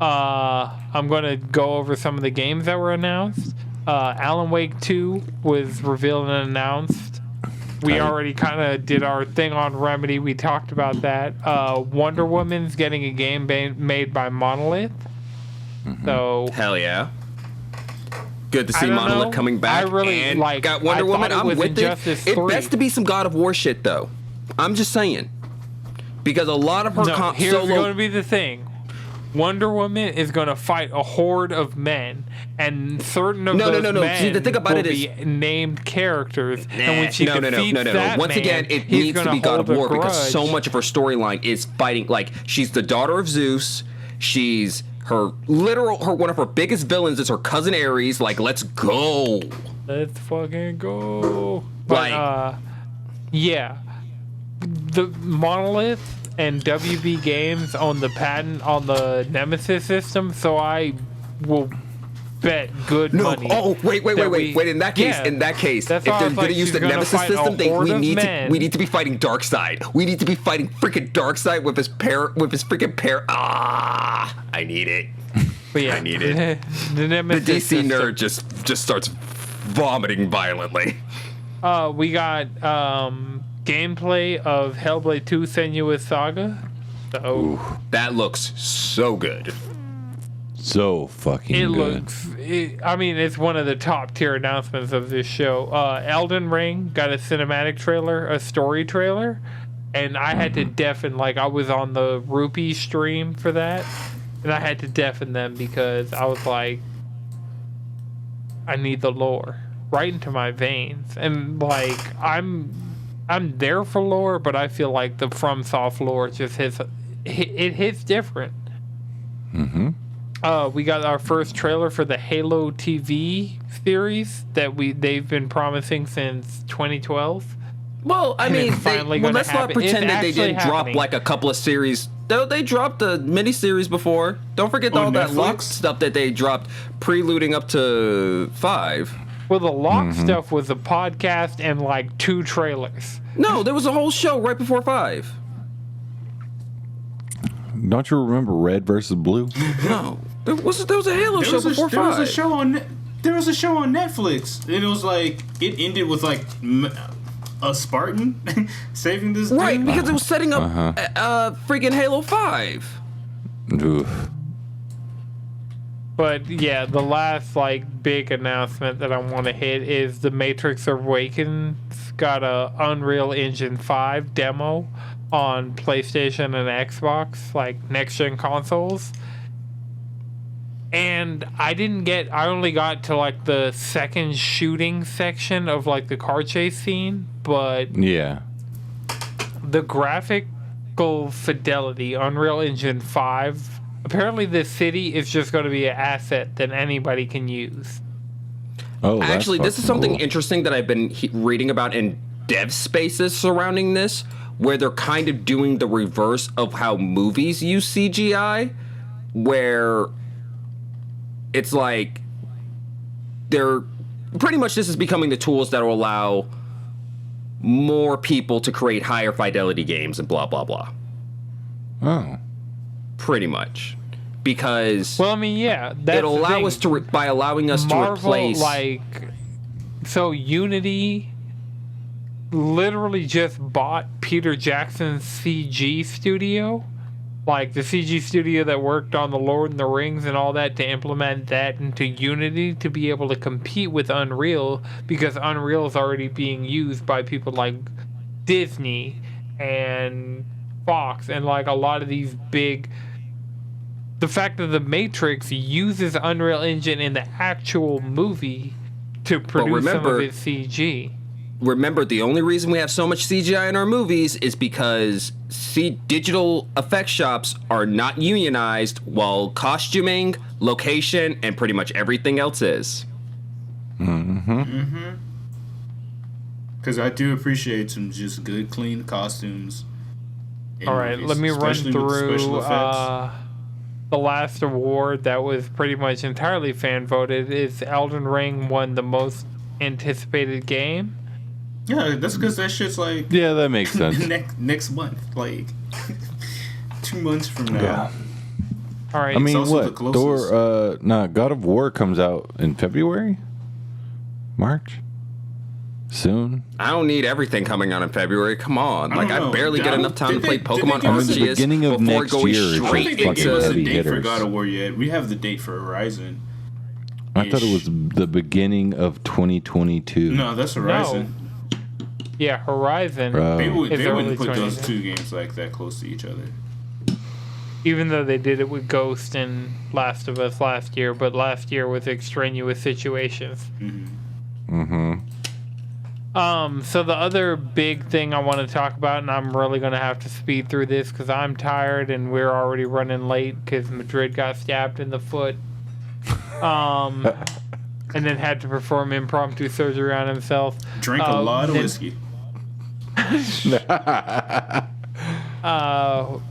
I'm going to go over some of the games that were announced. Alan Wake 2 was revealed and announced. We already kind of did our thing on Remedy. We talked about that. Wonder Woman's getting a game made by Monolith. So Hell yeah. Good to I see don't Monolith know. coming back. I really, and like, got Wonder I Woman. thought it I'm was with Injustice it. 3. It best to be some God of War shit though. I'm just saying. Because a lot of her here's solo. going to be the thing. Wonder Woman is going to fight a horde of men, and certain of those men See, the thing about will it is, be named characters. And when she defeats that Once man, again, it he's needs to gonna be God of hold a War because so grudge. much of her storyline is fighting. Like she's the daughter of Zeus. She's one of her biggest villains is her cousin Ares. Like, let's go. Let's fucking go. But, yeah. The Monolith and WB Games own the patent on the Nemesis system, so I will bet good money. Oh, wait. In that case, That's if why I they're was going like, to use she's the gonna Nemesis fight a system, horde we of need men. to be fighting Darkseid. We need to be fighting freaking Darkseid with his freaking pair. I need it. But yeah, I need it. The The Nemesis DC system. nerd just starts vomiting violently. We got gameplay of Hellblade 2 Senua's Saga. So That looks so good. So fucking it good. looks. I mean, it's one of the top tier announcements of this show. Elden Ring got a cinematic trailer, a story trailer, and I had to deafen. Like I was on the Rupee stream for that, and I had to deafen them because I was like, I need the lore right into my veins, and like I'm there for lore, but I feel like the FromSoft lore just hits different. Mm-hmm. We got our first trailer for the Halo TV series that they've been promising since 2012. Well, I And mean, it's finally gonna let's not happen. pretend It's that they actually didn't drop happening. like a couple of series They dropped the miniseries before. Don't forget all that locked stuff that they dropped preluding up to 5. Well, the lock stuff was a podcast and like 2 trailers. No, there was a whole show right before 5. Don't you remember Red versus Blue? No, there was a Halo show before 5. There was a show on Netflix, and it was like it ended with like a Spartan saving this right dude. because it was setting up freaking Halo 5. Oof. But yeah, the last like big announcement that I want to hit is the Matrix Awakens got a Unreal Engine 5 demo on PlayStation and Xbox, like next gen consoles. And I only got to like the second shooting section of like the car chase scene, but Yeah. the graphical fidelity, Unreal Engine 5, apparently this city is just going to be an asset that anybody can use. Oh, Actually, this is something cool. interesting that I've been reading about in dev spaces surrounding this, where they're kind of doing the reverse of how movies use CGI, where it's like they're pretty much this is becoming the tools that will allow more people to create higher fidelity games and blah blah blah. Oh. Pretty much, because Well, I mean, yeah, that's it'll the allow thing. us to by allowing us Marvel, to replace so Unity literally just bought Peter Jackson's CG studio, like the CG studio that worked on the Lord and the Rings and all that, to implement that into Unity to be able to compete with Unreal, because Unreal is already being used by people like Disney and Fox and like a lot of these big. The fact that the Matrix uses Unreal Engine in the actual movie to produce some of its CG. Remember, the only reason we have so much CGI in our movies is because digital effect shops are not unionized, while costuming, location, and pretty much everything else is. Because I do appreciate some just good, clean costumes. in All right, movies, let me run especially with through special effects. the last award that was pretty much entirely fan voted. Is Elden Ring won the most anticipated game? Yeah, that's because that shit's like Yeah, that makes sense. next month, like 2 months from now. Yeah. All right, I mean, also the what? closest. God of War comes out in February? March? Soon? I don't need everything coming out in February. Come on. I don't I know. barely get enough time to play Did they Pokemon give us the Arceus beginning of before next going year is I don't straight think they fucking gave us a heavy date for hitters. God of War yet. We have the date for Horizon. I thought it was the beginning of 2022. No, that's Horizon. yeah, Horizon. They Oh. It's wouldn't early put those 2020. two games like that close to each other. Even though they did it with Ghost and Last of Us last year, but last year was extraneous situations. Mm-hmm. So the other big thing I want to talk about, and I'm really going to have to speed through this because I'm tired and we're already running late because Madrid got stabbed in the foot. And then had to perform impromptu surgery on himself. Drink a lot of whiskey.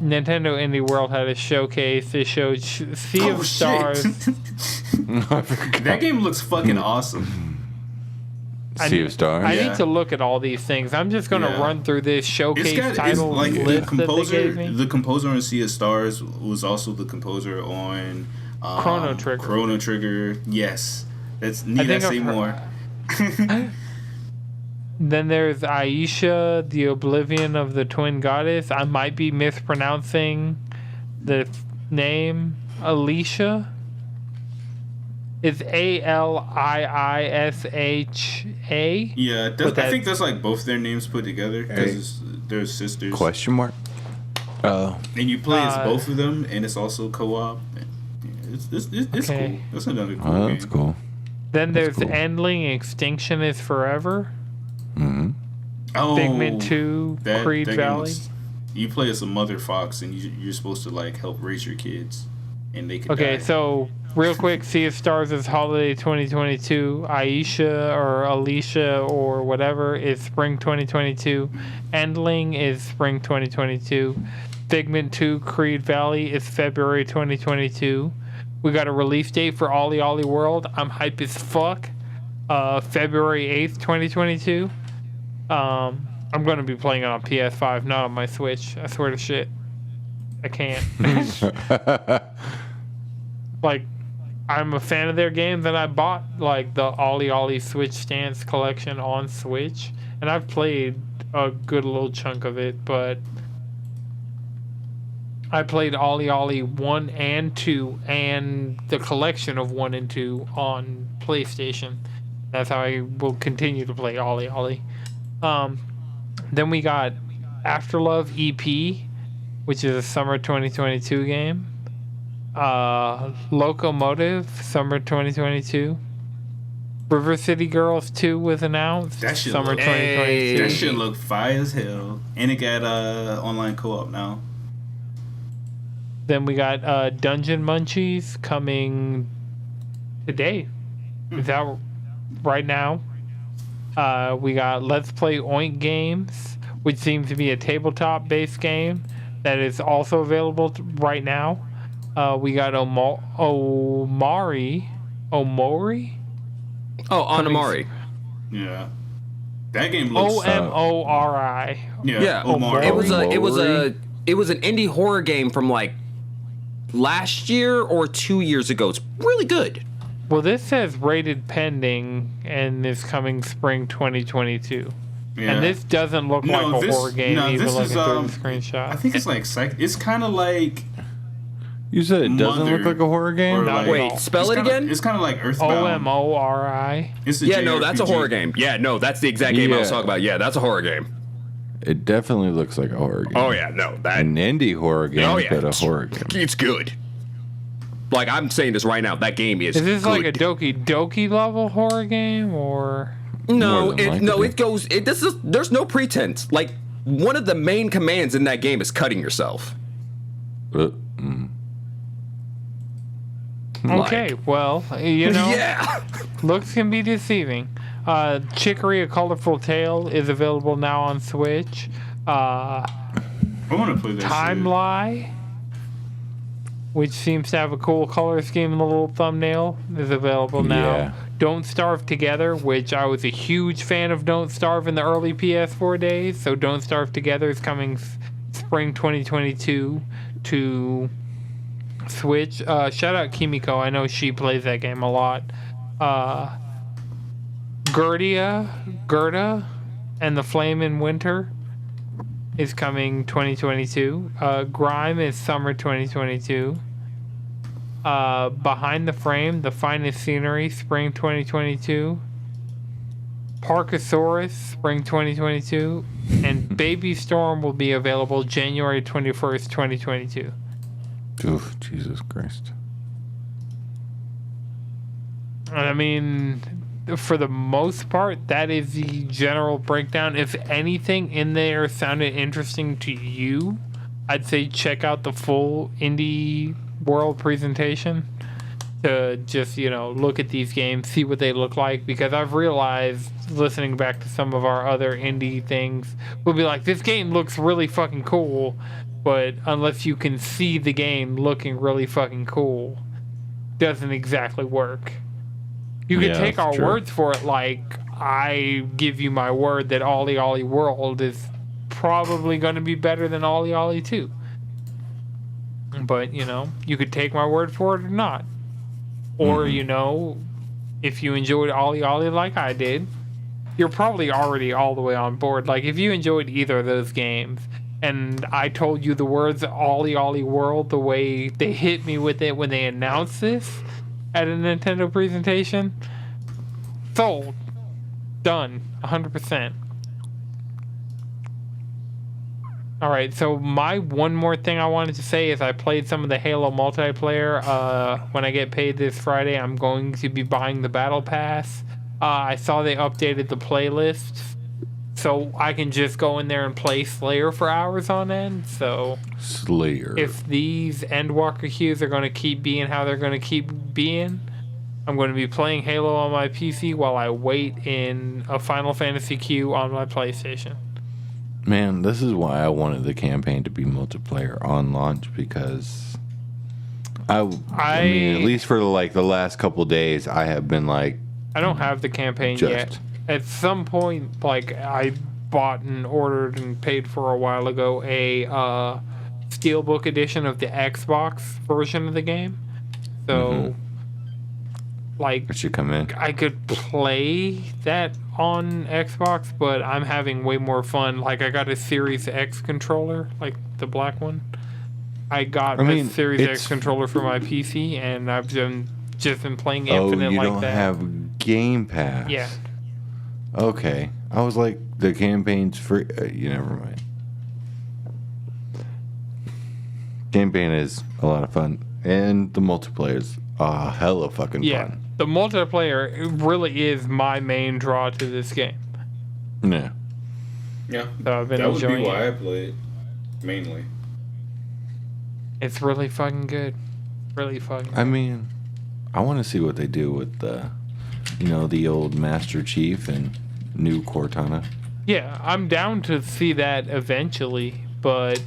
Nintendo Indie World had a showcase. They showed Sea of Stars. That game looks fucking awesome. Sea of Stars? I Yeah. need to look at all these things. I'm just going to Yeah. run through this showcase It's title like the list that they composer. gave me. The composer on Sea of Stars was also the composer on Chrono Trigger. Chrono Trigger. Yes, that's need I think say I've more. Then there's Aisha, the Oblivion of the Twin Goddess. I might be mispronouncing the name. Alicia. It's Aliisha. Yeah, But I think that's like both their names put together because they're sisters. Question mark? Oh. And you play as both of them, and it's also co-op. It's Okay. cool. That's another cool Oh, game. that's cool. Then there's cool. Endling, Extinction is Forever. Mm-hmm. Oh, Figment 2, Creed that game Valley. you play as a mother fox, and you're supposed to like help raise your kids, and they can Okay, die. so real quick, Sea of Stars is Holiday 2022. Aisha or Alicia or whatever is Spring 2022. Endling is Spring 2022. Figment 2 Creed Valley is February 2022. We got a release date for Ollie Ollie World. I'm hype as fuck. February 8th, 2022. I'm going to be playing it on PS5, not on my Switch. I swear to shit. I can't. Like, I'm a fan of their games, and I bought, like, the Ollie Ollie Switch Stance collection on Switch. And I've played a good little chunk of it, but I played Ollie Ollie 1 and 2 and the collection of 1 and 2 on PlayStation. That's how I will continue to play Ollie Ollie. Then we got Afterlove EP, which is a summer 2022 game. Locomotive, summer 2022. River City Girls 2 was announced. That shit summer look, 2022. That shit look fire as hell. And it got online co-op now. Then we got Dungeon Munchies coming today. Is that right now? We got Let's Play Oink Games, which seems to be a tabletop-based game that is also available right now. We got Omori. Oh, Onamori. Yeah. That game looks Omori. Yeah. Omori. It was an indie horror game from like last year or 2 years ago. It's really good. Well, this says rated pending and is coming spring 2022. Yeah. And this doesn't look like a horror game, even this looking is, through the screenshot. I think it's like it's kind of like. You said it doesn't look like a horror game? Not at Wait, all. spell it again? It's kind of like Earthbound. Omori. It's a Yeah, no, that's a JRPG. horror game. Yeah, no, that's the exact game I was Yeah. talking about. Yeah, that's a horror game. It definitely looks like a horror game. Oh yeah, no, that. An indie horror game, Oh yeah, but a horror game. It's good. Like I'm saying this right now, that game is. Is this good. like a Doki Doki level horror game, or? No, More than it goes. There's no pretense. Like one of the main commands in that game is cutting yourself. Okay, well, you know, Yeah. looks can be deceiving. Chicory: A Colorful Tale is available now on Switch. I want to play that Time shit. Lie, which seems to have a cool color scheme in the little thumbnail, is available now. Yeah. Don't Starve Together, which I was a huge fan of Don't Starve in the early PS4 days, so Don't Starve Together is coming spring 2022 to Switch. Shout out Kimiko, I know she plays that game a lot. Gerda, and the Flame in Winter is coming 2022. Grime is summer 2022. Behind the Frame, The Finest Scenery, spring 2022. Parkosaurus, spring 2022. And Baby Storm will be available January 21st, 2022. Oof, Jesus Christ. I mean, for the most part, that is the general breakdown. If anything in there sounded interesting to you, I'd say check out the full Indie World presentation to just, look at these games, see what they look like, because I've realized, listening back to some of our other indie things, we'll be like, this game looks really fucking cool, but unless you can see the game looking really fucking cool, doesn't exactly work. You can take our words for it, like, I give you my word that Ollie Ollie World is probably going to be better than Ollie Ollie 2. But, you could take my word for it or not. Or, if you enjoyed Ollie Ollie like I did, you're probably already all the way on board. Like, if you enjoyed either of those games, and I told you the words Ollie Ollie World the way they hit me with it when they announced this at a Nintendo presentation, sold. Done. 100%. Alright, so my one more thing I wanted to say is I played some of the Halo multiplayer. When I get paid this Friday, I'm going to be buying the Battle Pass. I saw they updated the playlist, so I can just go in there and play Slayer for hours on end. So Slayer. if these Endwalker queues are going to keep being how they're going to keep being, I'm going to be playing Halo on my PC while I wait in a Final Fantasy queue on my PlayStation. Man, this is why I wanted the campaign to be multiplayer on launch, because I mean, at least for like the last couple days, I have been like, I don't have the campaign yet. At some point, like, I bought and ordered and paid for a while ago a Steelbook edition of the Xbox version of the game. So, like, it should come in. I could play that on Xbox, but I'm having way more fun. Like, I got a Series X controller, like the black one. I got a Series X controller for my PC, and I've just been playing Infinite like that. Oh, you don't have Game Pass? Yeah. Okay. I was like, the campaign's free. You never mind. Campaign is a lot of fun, and the multiplayer's hella fucking fun. The multiplayer really is my main draw to this game. Yeah. Yeah. So I've been that would enjoying be why I play it, mainly. It's really fucking good. Really fucking good. I mean, I want to see what they do with the, the old Master Chief and new Cortana. Yeah, I'm down to see that eventually, but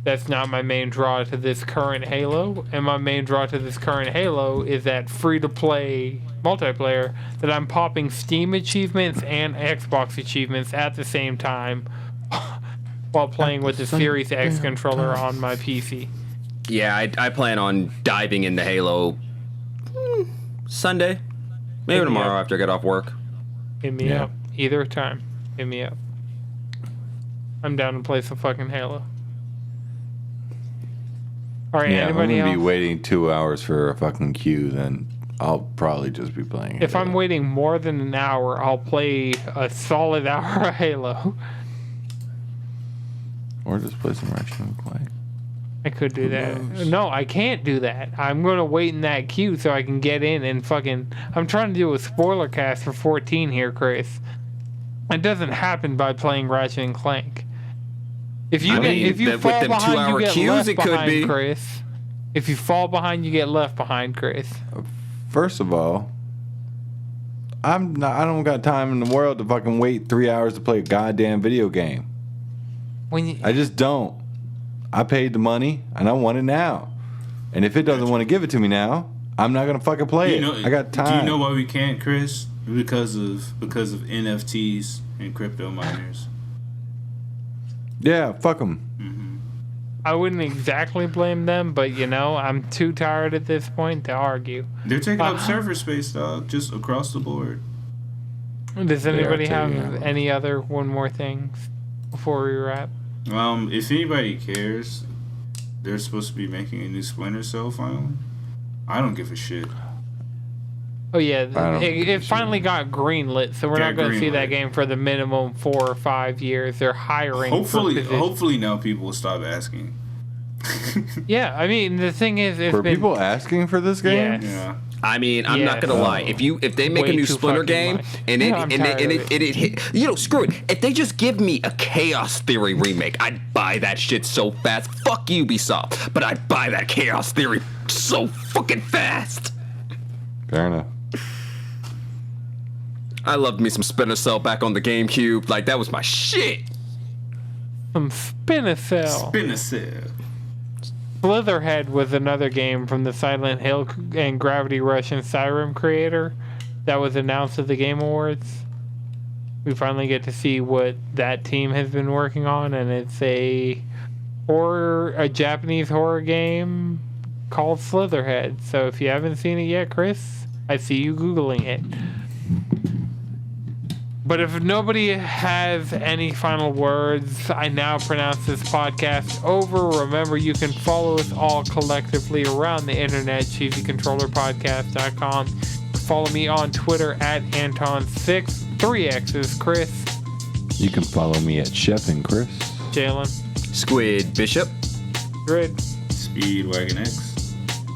that's not my main draw to this current Halo. And my main draw to this current Halo is that free-to-play multiplayer that I'm popping Steam achievements and Xbox achievements at the same time while playing with the Series X controller on my PC. Yeah, I plan on diving into Halo Sunday. Maybe tomorrow after I get off work. Hit me up. Either time. Hit me up. I'm down to play some fucking Halo. All right, anybody I'm else? Be waiting 2 hours for a fucking queue, then I'll probably just be playing Halo. If I'm waiting more than an hour, I'll play a solid hour of Halo. Or just play some Ratchet and Clank. I could do that. No, I can't do that. I'm going to wait in that queue so I can get in and fucking... I'm trying to do a spoiler cast for 14 here, Chris. It doesn't happen by playing Ratchet and Clank. If you fall behind, you get left behind, Chris. If you fall behind, you get left behind, Chris. First of all, I don't got time in the world to fucking wait 3 hours to play a goddamn video game. I just don't. I paid the money, and I want it now. And if it doesn't want to give it to me now, I'm not gonna fucking play it. I got time. Do you know why we can't, Chris? Because of NFTs and crypto miners. Yeah, fuck them. Mm-hmm. I wouldn't exactly blame them, but I'm too tired at this point to argue. They're taking up server space, dog, just across the board. Does anybody have any other one more thing before we wrap? If anybody cares, they're supposed to be making a new Splinter Cell finally. I don't give a shit. Oh yeah, it finally got greenlit, so we're not going to see that game for the minimum 4 or 5 years. They're hiring. Hopefully now people will stop asking. Yeah, I mean the thing is, were people asking for this game? Yeah. I mean, I'm not gonna lie. If they make a new Splinter game and it hit, screw it. If they just give me a Chaos Theory remake, I'd buy that shit so fast. Fuck Ubisoft, but I'd buy that Chaos Theory so fucking fast. Fair enough. I loved me some Splinter Cell back on the GameCube. Like, that was my shit. Some Splinter Cell. Slitherhead was another game from the Silent Hill and Gravity Rush and Skyrim creator that was announced at the Game Awards. We finally get to see what that team has been working on, and it's a Japanese horror game called Slitherhead. So if you haven't seen it yet, Chris, I see you Googling it. But if nobody has any final words, I now pronounce this podcast over. Remember, you can follow us all collectively around the internet, cheesycontrollerpodcast.com. Follow me on Twitter at Anton6, 3X's, Chris. You can follow me at Chef and Chris. Jalen. Squid Bishop. Grid. Speedwagon X.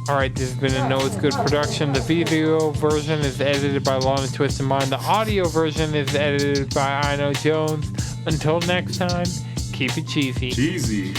Alright, this has been a Know It's Good production. The video version is edited by Lon and Twist and Mind. The audio version is edited by Iknowjones. Until next time, keep it cheesy. Cheesy.